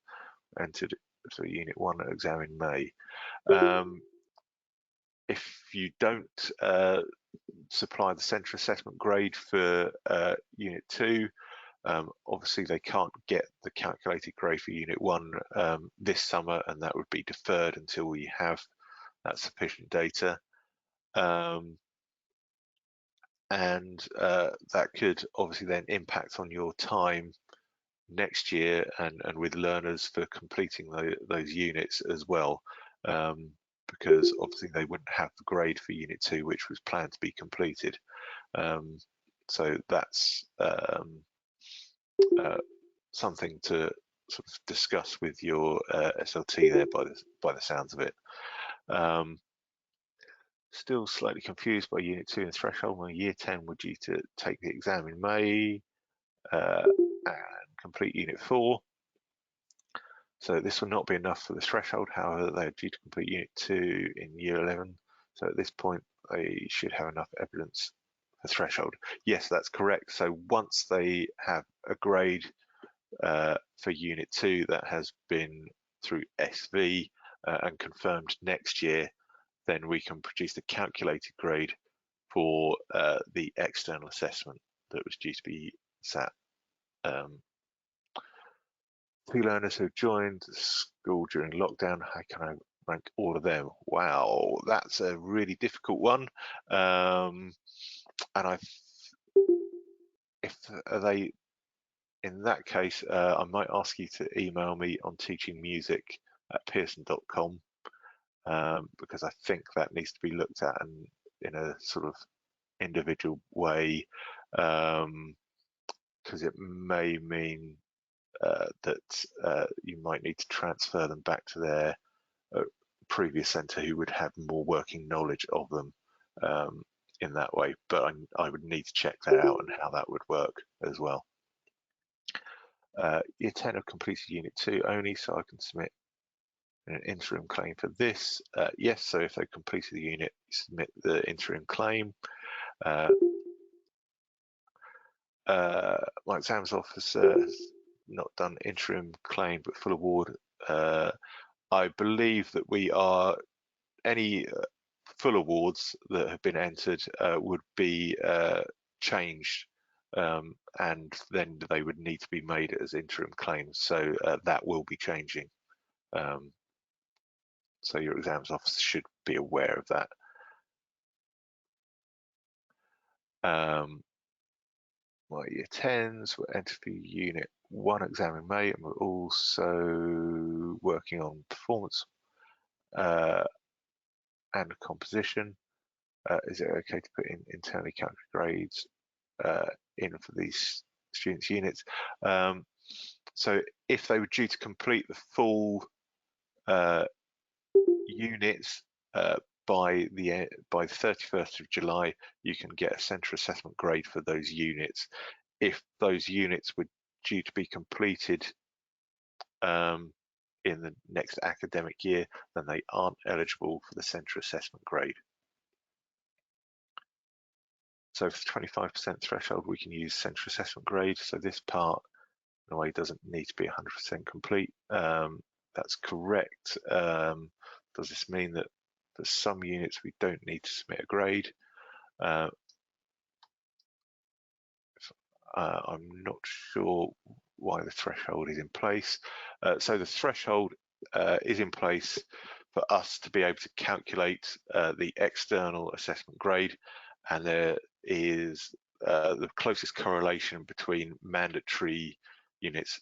entered for Unit 1 exam in May. If you don't supply the centre assessment grade for Unit 2, obviously they can't get the calculated grade for Unit 1 this summer, and that would be deferred until we have that sufficient data. And that could obviously then impact on your time next year and with learners for completing those units as well, because obviously they wouldn't have the grade for Unit 2, which was planned to be completed. So that's something to sort of discuss with your SLT there by the sounds of it. Still slightly confused by Unit 2 and threshold. When Year 10 were due to take the exam in May and complete Unit 4. So this will not be enough for the threshold. However, they are due to complete Unit 2 in Year 11. So at this point, they should have enough evidence for threshold. Yes, that's correct. So once they have a grade for Unit 2 that has been through SV and confirmed next year, then we can produce the calculated grade for the external assessment that was due to be sat. 2 learners who joined the school during lockdown, how can I rank all of them? Wow, that's a really difficult one. And if they, in that case, I might ask you to email me on teachingmusic@pearson.com, because I think that needs to be looked at in a sort of individual way, because it may mean that you might need to transfer them back to their previous centre who would have more working knowledge of them in that way. But I would need to check that out and how that would work as well. Year 10 have completed Unit 2 only, so I can submit an interim claim for this. Yes, so if they completed the unit, submit the interim claim. My exams officer has not done interim claim but full award. I believe that we are any full awards that have been entered would be changed, and then they would need to be made as interim claims. So that will be changing. So your exams officer should be aware of that. My Year 10s were entered for Unit 1 exam in May, and we're also working on performance and composition. Is it okay to put in internally calculated grades in for these students' units? So if they were due to complete the full units by the 31st of July, you can get a centre assessment grade for those units. If those units were due to be completed in the next academic year, then they aren't eligible for the centre assessment grade. So for 25% threshold, we can use centre assessment grade. So this part, in a way, doesn't need to be 100% complete. That's correct. Does this mean that for some units we don't need to submit a grade? I'm not sure why the threshold is in place. So the threshold is in place for us to be able to calculate the external assessment grade, and there is the closest correlation between mandatory units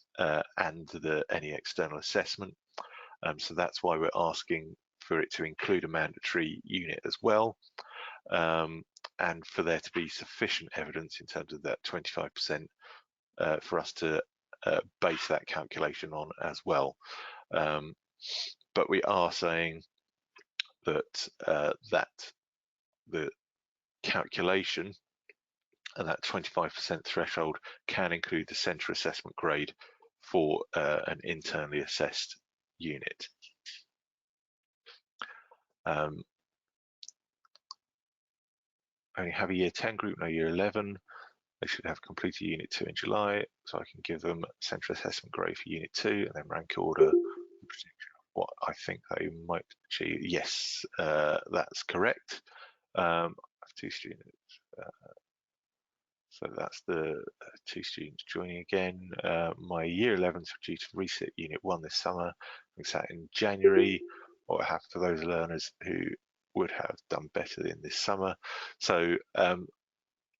and any external assessment. So that's why we're asking for it to include a mandatory unit as well, and for there to be sufficient evidence in terms of that 25% for us to base that calculation on as well. But we are saying that that the calculation, and that 25% threshold can include the centre assessment grade for an internally assessed unit. Only have a year 10 group, no year 11. They should have completed Unit 2 in July, so I can give them centre assessment grade for Unit 2 and then rank order what I think they might achieve. Yes, that's correct. I have 2 students, so that's the 2 students joining again. My year 11s are due to resit Unit 1 this summer. It's out in January. What happened for those learners who would have done better in this summer? So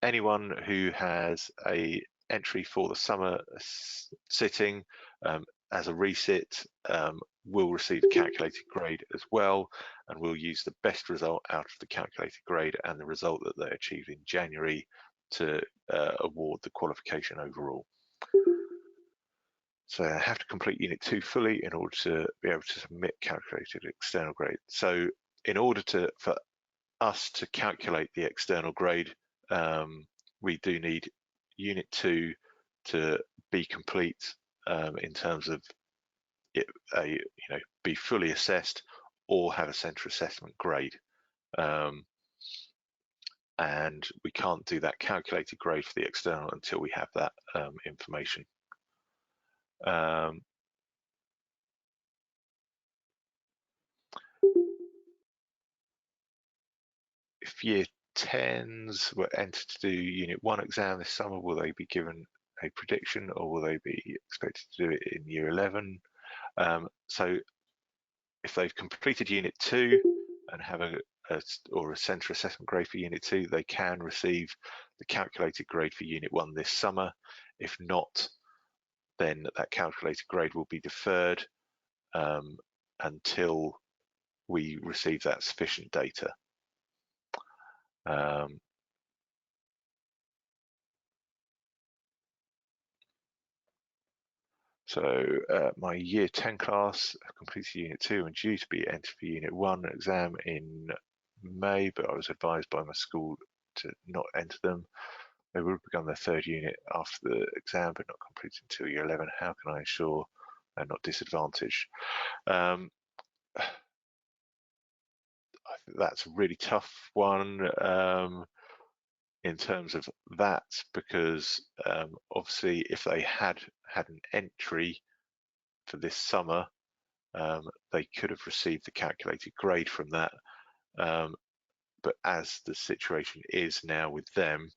anyone who has a entry for the summer sitting as a resit will receive a calculated grade as well, and will use the best result out of the calculated grade and the result that they achieved in January to award the qualification overall. So I have to complete Unit 2 fully in order to be able to submit calculated external grade. So in order for us to calculate the external grade, we do need Unit 2 to be complete in terms of it, be fully assessed or have a centre assessment grade. And we can't do that calculated grade for the external until we have that information. If year 10s were entered to do Unit 1 exam this summer, will they be given a prediction or will they be expected to do it in year 11? So if they've completed Unit 2 and have a centre assessment grade for Unit 2, they can receive the calculated grade for Unit 1 this summer. If not, then that calculated grade will be deferred until we receive that sufficient data. So my year 10 class have completed Unit 2 and due to be entered for Unit 1 exam in May, but I was advised by my school to not enter them. They would have begun their 3rd unit after the exam, but not completed until year 11. How can I ensure they're not disadvantaged? I think that's a really tough one in terms of that, because obviously if they had an entry for this summer, they could have received the calculated grade from that. But as the situation is now with them,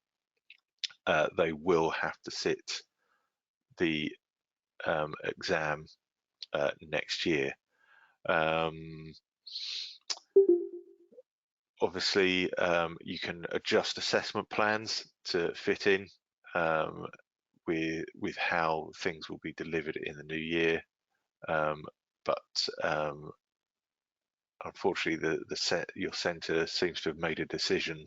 they will have to sit the exam next year. Obviously, you can adjust assessment plans to fit in with how things will be delivered in the new year. But unfortunately, your centre seems to have made a decision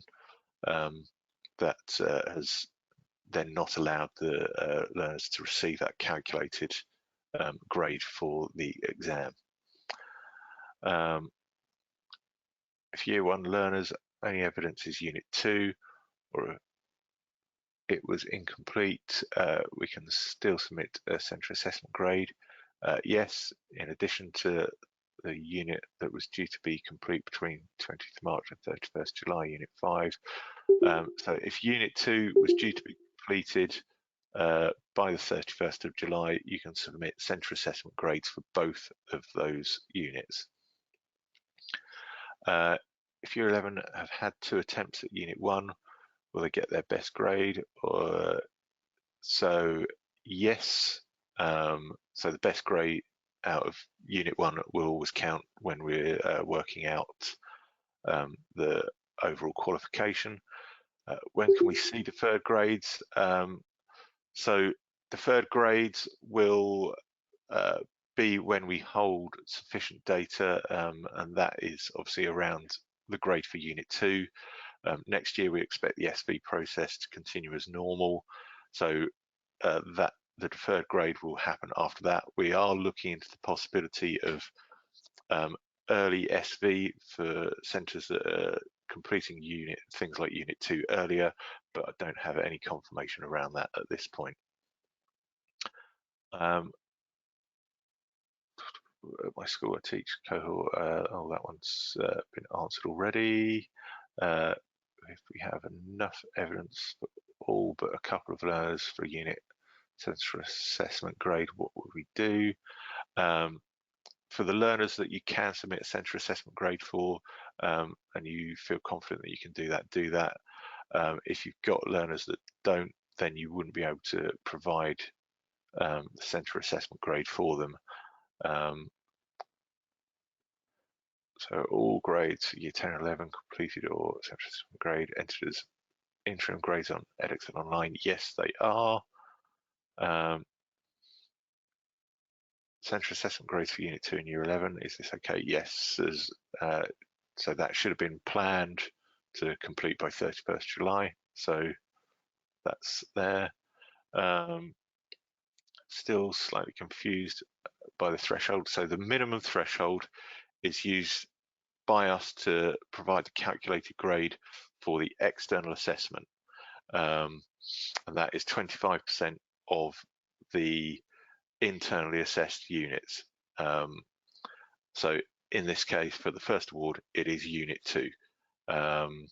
that has then not allowed the learners to receive that calculated grade for the exam. If year 1 learners only evidence is Unit 2 or it was incomplete, we can still submit a centre assessment grade. Yes, in addition to the unit that was due to be complete between 20th March and 31st July, Unit 5. So if Unit 2 was due to be completed by the 31st of July, you can submit centre assessment grades for both of those units. If year 11 have had 2 attempts at Unit 1, will they get their best grade? So yes, so the best grade out of Unit 1 will always count when we're working out the overall qualification. When can we see deferred grades? So deferred grades will be when we hold sufficient data, and that is obviously around the grade for Unit 2. Next year we expect the SV process to continue as normal, so that the deferred grade will happen after that. We are looking into the possibility of early SV for centres that are completing things like Unit 2 earlier, but I don't have any confirmation around that at this point. At my school, I teach cohort. Oh, that one's been answered already. If we have enough evidence for all but a couple of learners for a unit centre assessment grade, what would we do? For the learners that you can submit a centre assessment grade for, and you feel confident that you can do that. If you've got learners that don't, then you wouldn't be able to provide the centre assessment grade for them. So all grades for year 10 and 11 completed or centre assessment grade entered as interim grades on edX and online. Yes, they are. Centre assessment grades for Unit 2 and Year 11. Is this okay? Yes. So that should have been planned to complete by 31st July. So that's there. Still slightly confused by the threshold. So the minimum threshold is used by us to provide the calculated grade for the external assessment. And that is 25% of the internally assessed units. So in this case, for the first award, it is Unit 2. And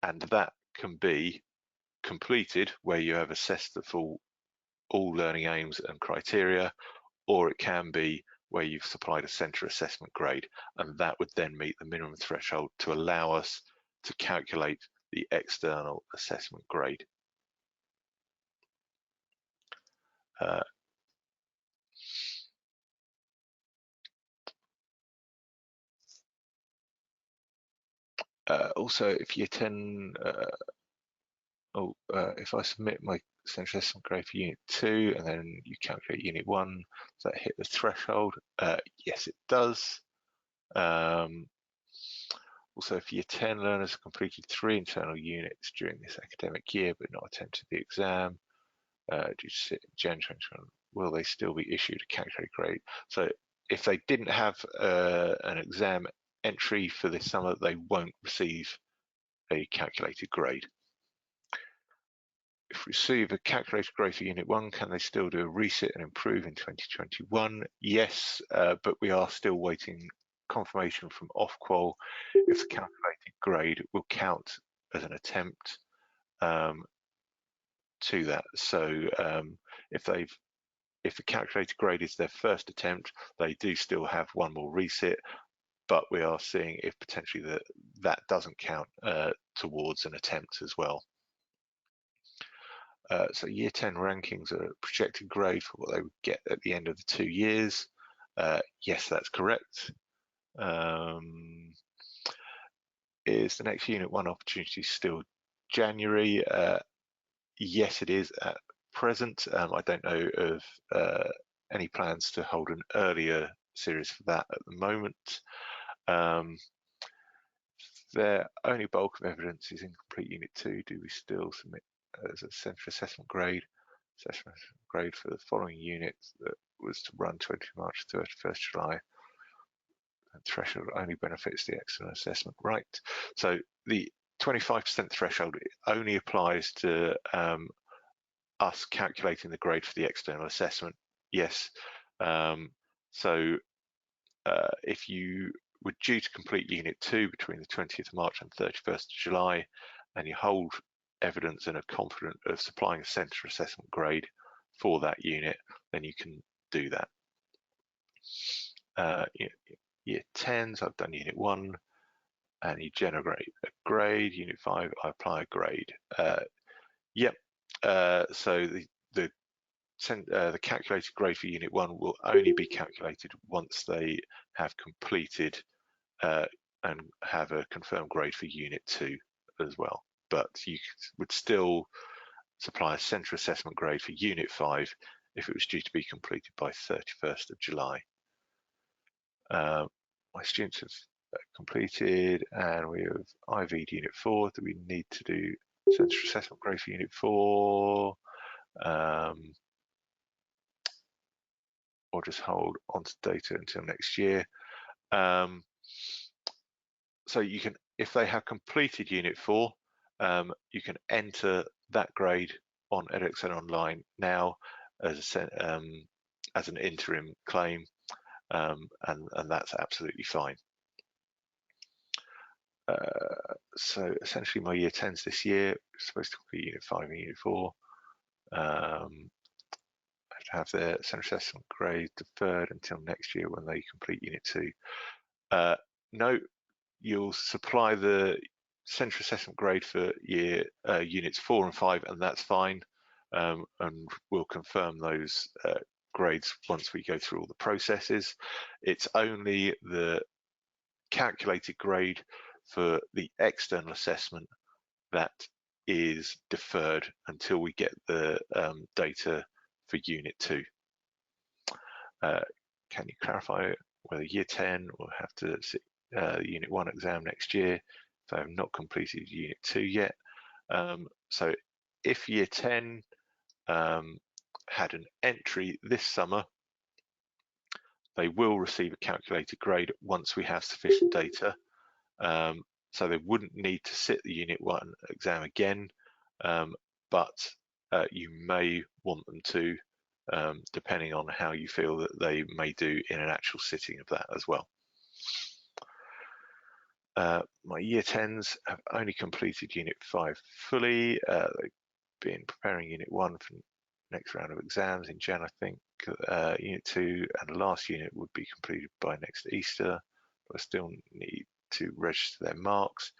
that can be completed where you have assessed the all learning aims and criteria, or it can be where you've supplied a centre assessment grade, and that would then meet the minimum threshold to allow us to calculate the external assessment grade. Also, if you attend, if I submit my centre assessment grade for Unit 2 and then you calculate Unit 1, does that hit the threshold? Yes, it does. Also, if Year 10 learners have completed 3 internal units during this academic year but not attempted the exam due to Jan 2021, will they still be issued a calculated grade? So if they didn't have an exam entry for this summer, they won't receive a calculated grade. If we receive a calculated grade for Unit 1, can they still do a resit and improve in 2021? Yes, but we are still waiting confirmation from Ofqual if the calculated grade will count as an attempt to that. So if the calculated grade is their first attempt, they do still have one more resit, but we are seeing if potentially that doesn't count towards an attempt as well. So Year 10 rankings are projected grade for what they would get at the end of the 2 years. Yes, that's correct. Is the next Unit 1 opportunity still January? Yes, it is at present. I don't know of any plans to hold an earlier series for that at the moment. Their only bulk of evidence is incomplete Unit 2. Do we still submit as a centre assessment grade? Assessment grade for the following unit that was to run 20 March, 31st July. And threshold only benefits the external assessment, right? So the 25% threshold only applies to us calculating the grade for the external assessment. Yes. So if you were due to complete Unit 2 between the 20th of March and 31st of July, and you hold evidence and are confident of supplying a centre assessment grade for that unit, then you can do that. Year 10s, I've done Unit 1, and you generate a grade. Unit 5, I apply a grade. Yep. So the calculated grade for Unit 1 will only be calculated once they have completed and have a confirmed grade for Unit 2 as well. But you would still supply a centre assessment grade for Unit 5 if it was due to be completed by 31st of July. My students have completed and we have IV'd Unit 4. Do we need to do centre assessment grade for Unit 4? Or just hold onto data until next year? So you can, if they have completed Unit 4, you can enter that grade on edXN Online now as an interim claim, and that's absolutely fine. So essentially my Year 10s this year, supposed to complete Unit 5 and Unit 4. Have their central assessment grade deferred until next year when they complete Unit 2. No, you'll supply the central assessment grade for Units 4 and 5, and that's fine. And we'll confirm those grades once we go through all the processes. It's only the calculated grade for the external assessment that is deferred until we get the data for Unit 2. Can you clarify whether Year 10 will have to sit the Unit 1 exam next year if they have not completed Unit 2 yet? So if Year 10 had an entry this summer, they will receive a calculated grade once we have sufficient data. So they wouldn't need to sit the Unit 1 exam again, but you may want them to, depending on how you feel that they may do in an actual sitting of that as well. My Year 10s have only completed Unit 5 fully. They've been preparing Unit 1 for next round of exams in Jan, I think. Unit 2 and the last unit would be completed by next Easter, but I still need to register their marks.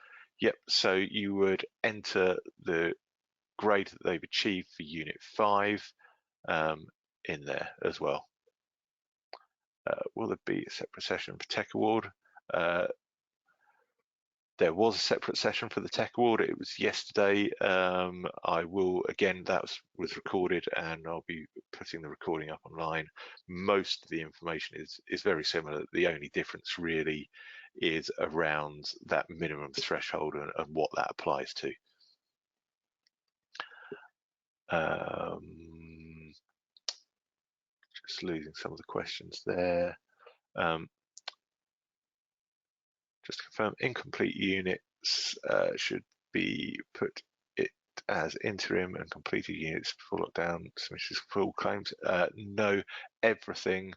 Yep, so you would enter the grade that they've achieved for Unit 5 in there as well. Will there be a separate session for BTEC Award? There was a separate session for the TEC Award. It was yesterday. I will, again, that was recorded, and I'll be putting the recording up online. Most of the information is very similar. The only difference really is around that minimum threshold and what that applies to. Just losing some of the questions there. Just to confirm, incomplete units should be put it as interim, and completed units before lockdown submitted as full claims. No, everything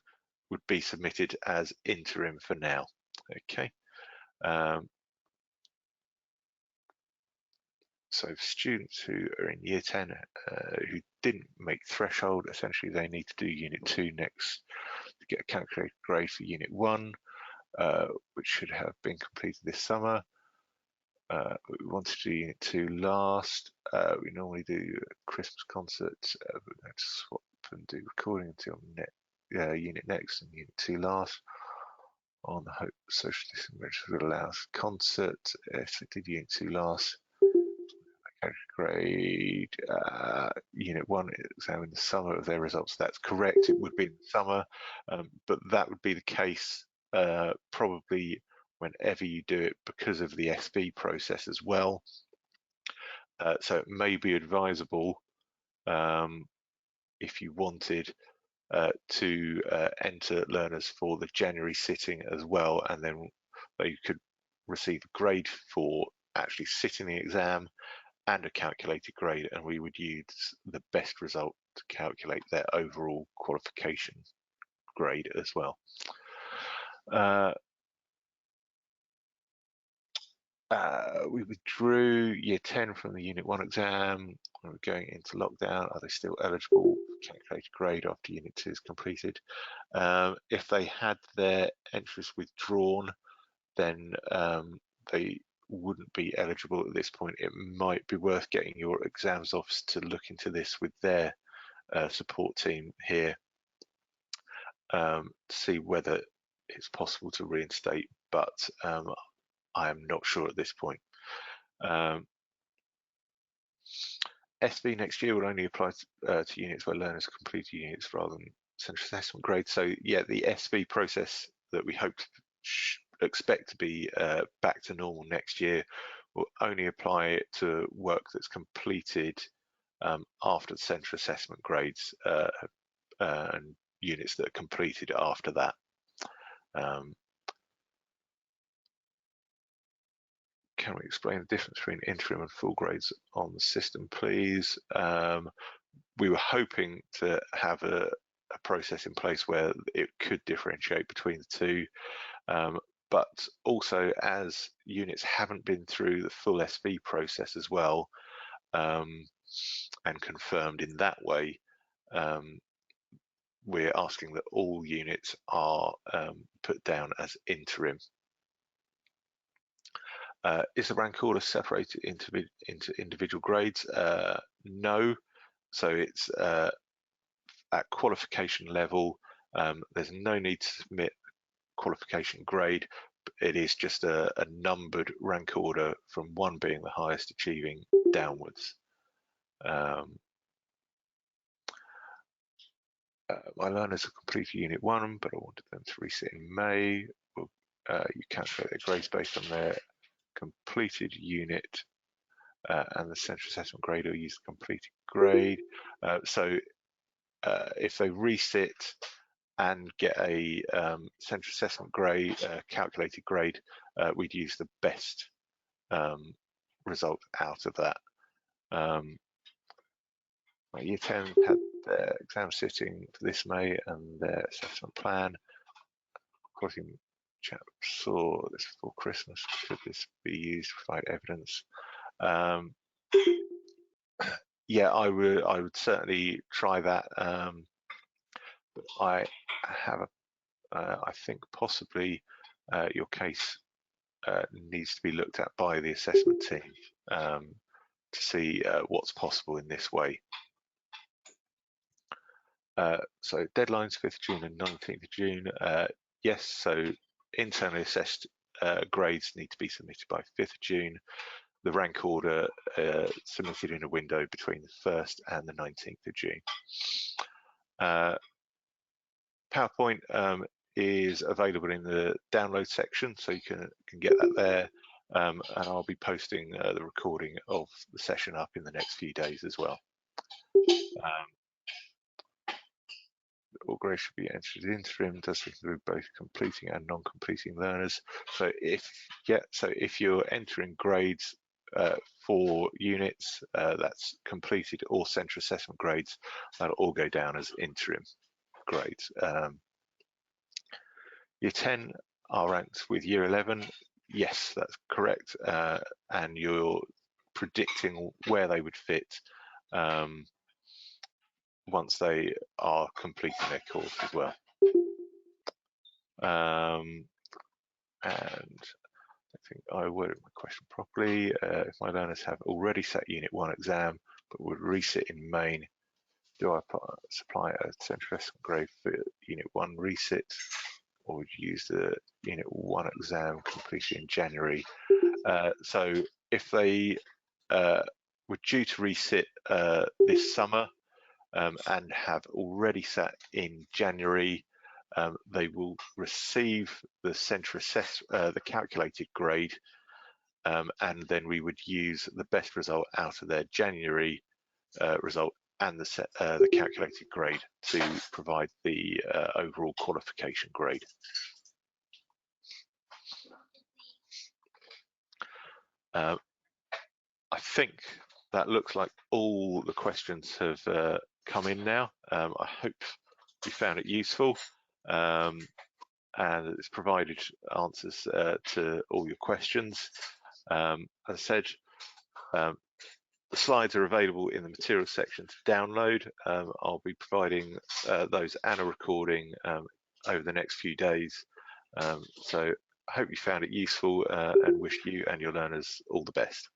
would be submitted as interim for now. Okay. So students who are in Year 10 who didn't make threshold, essentially they need to do Unit 2 next to get a calculated grade for Unit 1. Which should have been completed this summer. We wanted to do Unit 2 last. We normally do a Christmas concert, but we had to swap and do recording until Unit next and Unit 2 last. On the hope social distancing would allow us concert. If we did Unit 2 last, grade Unit 1 exam in the summer of their results. That's correct. It would be in the summer, but that would be the case probably whenever you do it because of the SB process as well. So it may be advisable if you wanted to enter learners for the January sitting as well, and then they could receive a grade for actually sitting the exam and a calculated grade, and we would use the best result to calculate their overall qualification grade as well. We withdrew Year 10 from the Unit 1 exam. We're going into lockdown. Are they still eligible for calculated grade after Unit 2 is completed? If they had their entries withdrawn, then they wouldn't be eligible at this point. It might be worth getting your exams office to look into this with their support team here to see whether it's possible to reinstate, but I am not sure at this point. SB next year will only apply to units where learners complete units rather than central assessment grades. So yeah, the SB process that we expect to be back to normal next year will only apply to work that's completed after the central assessment grades and units that are completed after that. can we explain the difference between interim and full grades on the system, please? We were hoping to have a process in place where it could differentiate between the two, but also as units haven't been through the full SV process as well, and confirmed in that way, we're asking that all units are put down as interim. Is the rank order separated into individual grades? No. So it's at qualification level. There's no need to submit qualification grade. It is just a numbered rank order from 1 being the highest achieving downwards. My learners have completed Unit 1, but I wanted them to resit in May. Well, you calculate their grades based on their completed unit, and the central assessment grade will use the completed grade. So if they resit and get a central assessment grade, calculated grade, we'd use the best result out of that. Year 10 had their exam sitting for this May and their assessment plan. According chap saw this before Christmas. Could this be used to provide evidence? Yeah, I would certainly try that. But I have I think possibly your case needs to be looked at by the assessment team to see what's possible in this way. So deadlines 5th June and 19th of June. Yes, so internally assessed grades need to be submitted by 5th of June. The rank order submitted in a window between the 1st and the 19th of June. PowerPoint is available in the download section, so you can get that there, and I'll be posting the recording of the session up in the next few days as well. All grades should be entered as interim. Does include both completing and non-completing learners. So if you're entering grades for units that's completed or central assessment grades, that'll all go down as interim grades. Year 10 are ranked with Year 11. Yes, that's correct, and you're predicting where they would fit once they are completing their course as well. And I think I worded my question properly. If my learners have already sat Unit 1 exam but would resit in May, do I supply a central assessment grade for Unit 1 resit, or would you use the Unit 1 exam completed in January? So if they were due to resit this summer and have already sat in January, they will receive the central the calculated grade, and then we would use the best result out of their January result and the calculated grade to provide the overall qualification grade. I think that looks like all the questions have come in now. I hope you found it useful, and it's provided answers to all your questions. As I said, the slides are available in the materials section to download. I'll be providing those and a recording over the next few days. So I hope you found it useful and wish you and your learners all the best.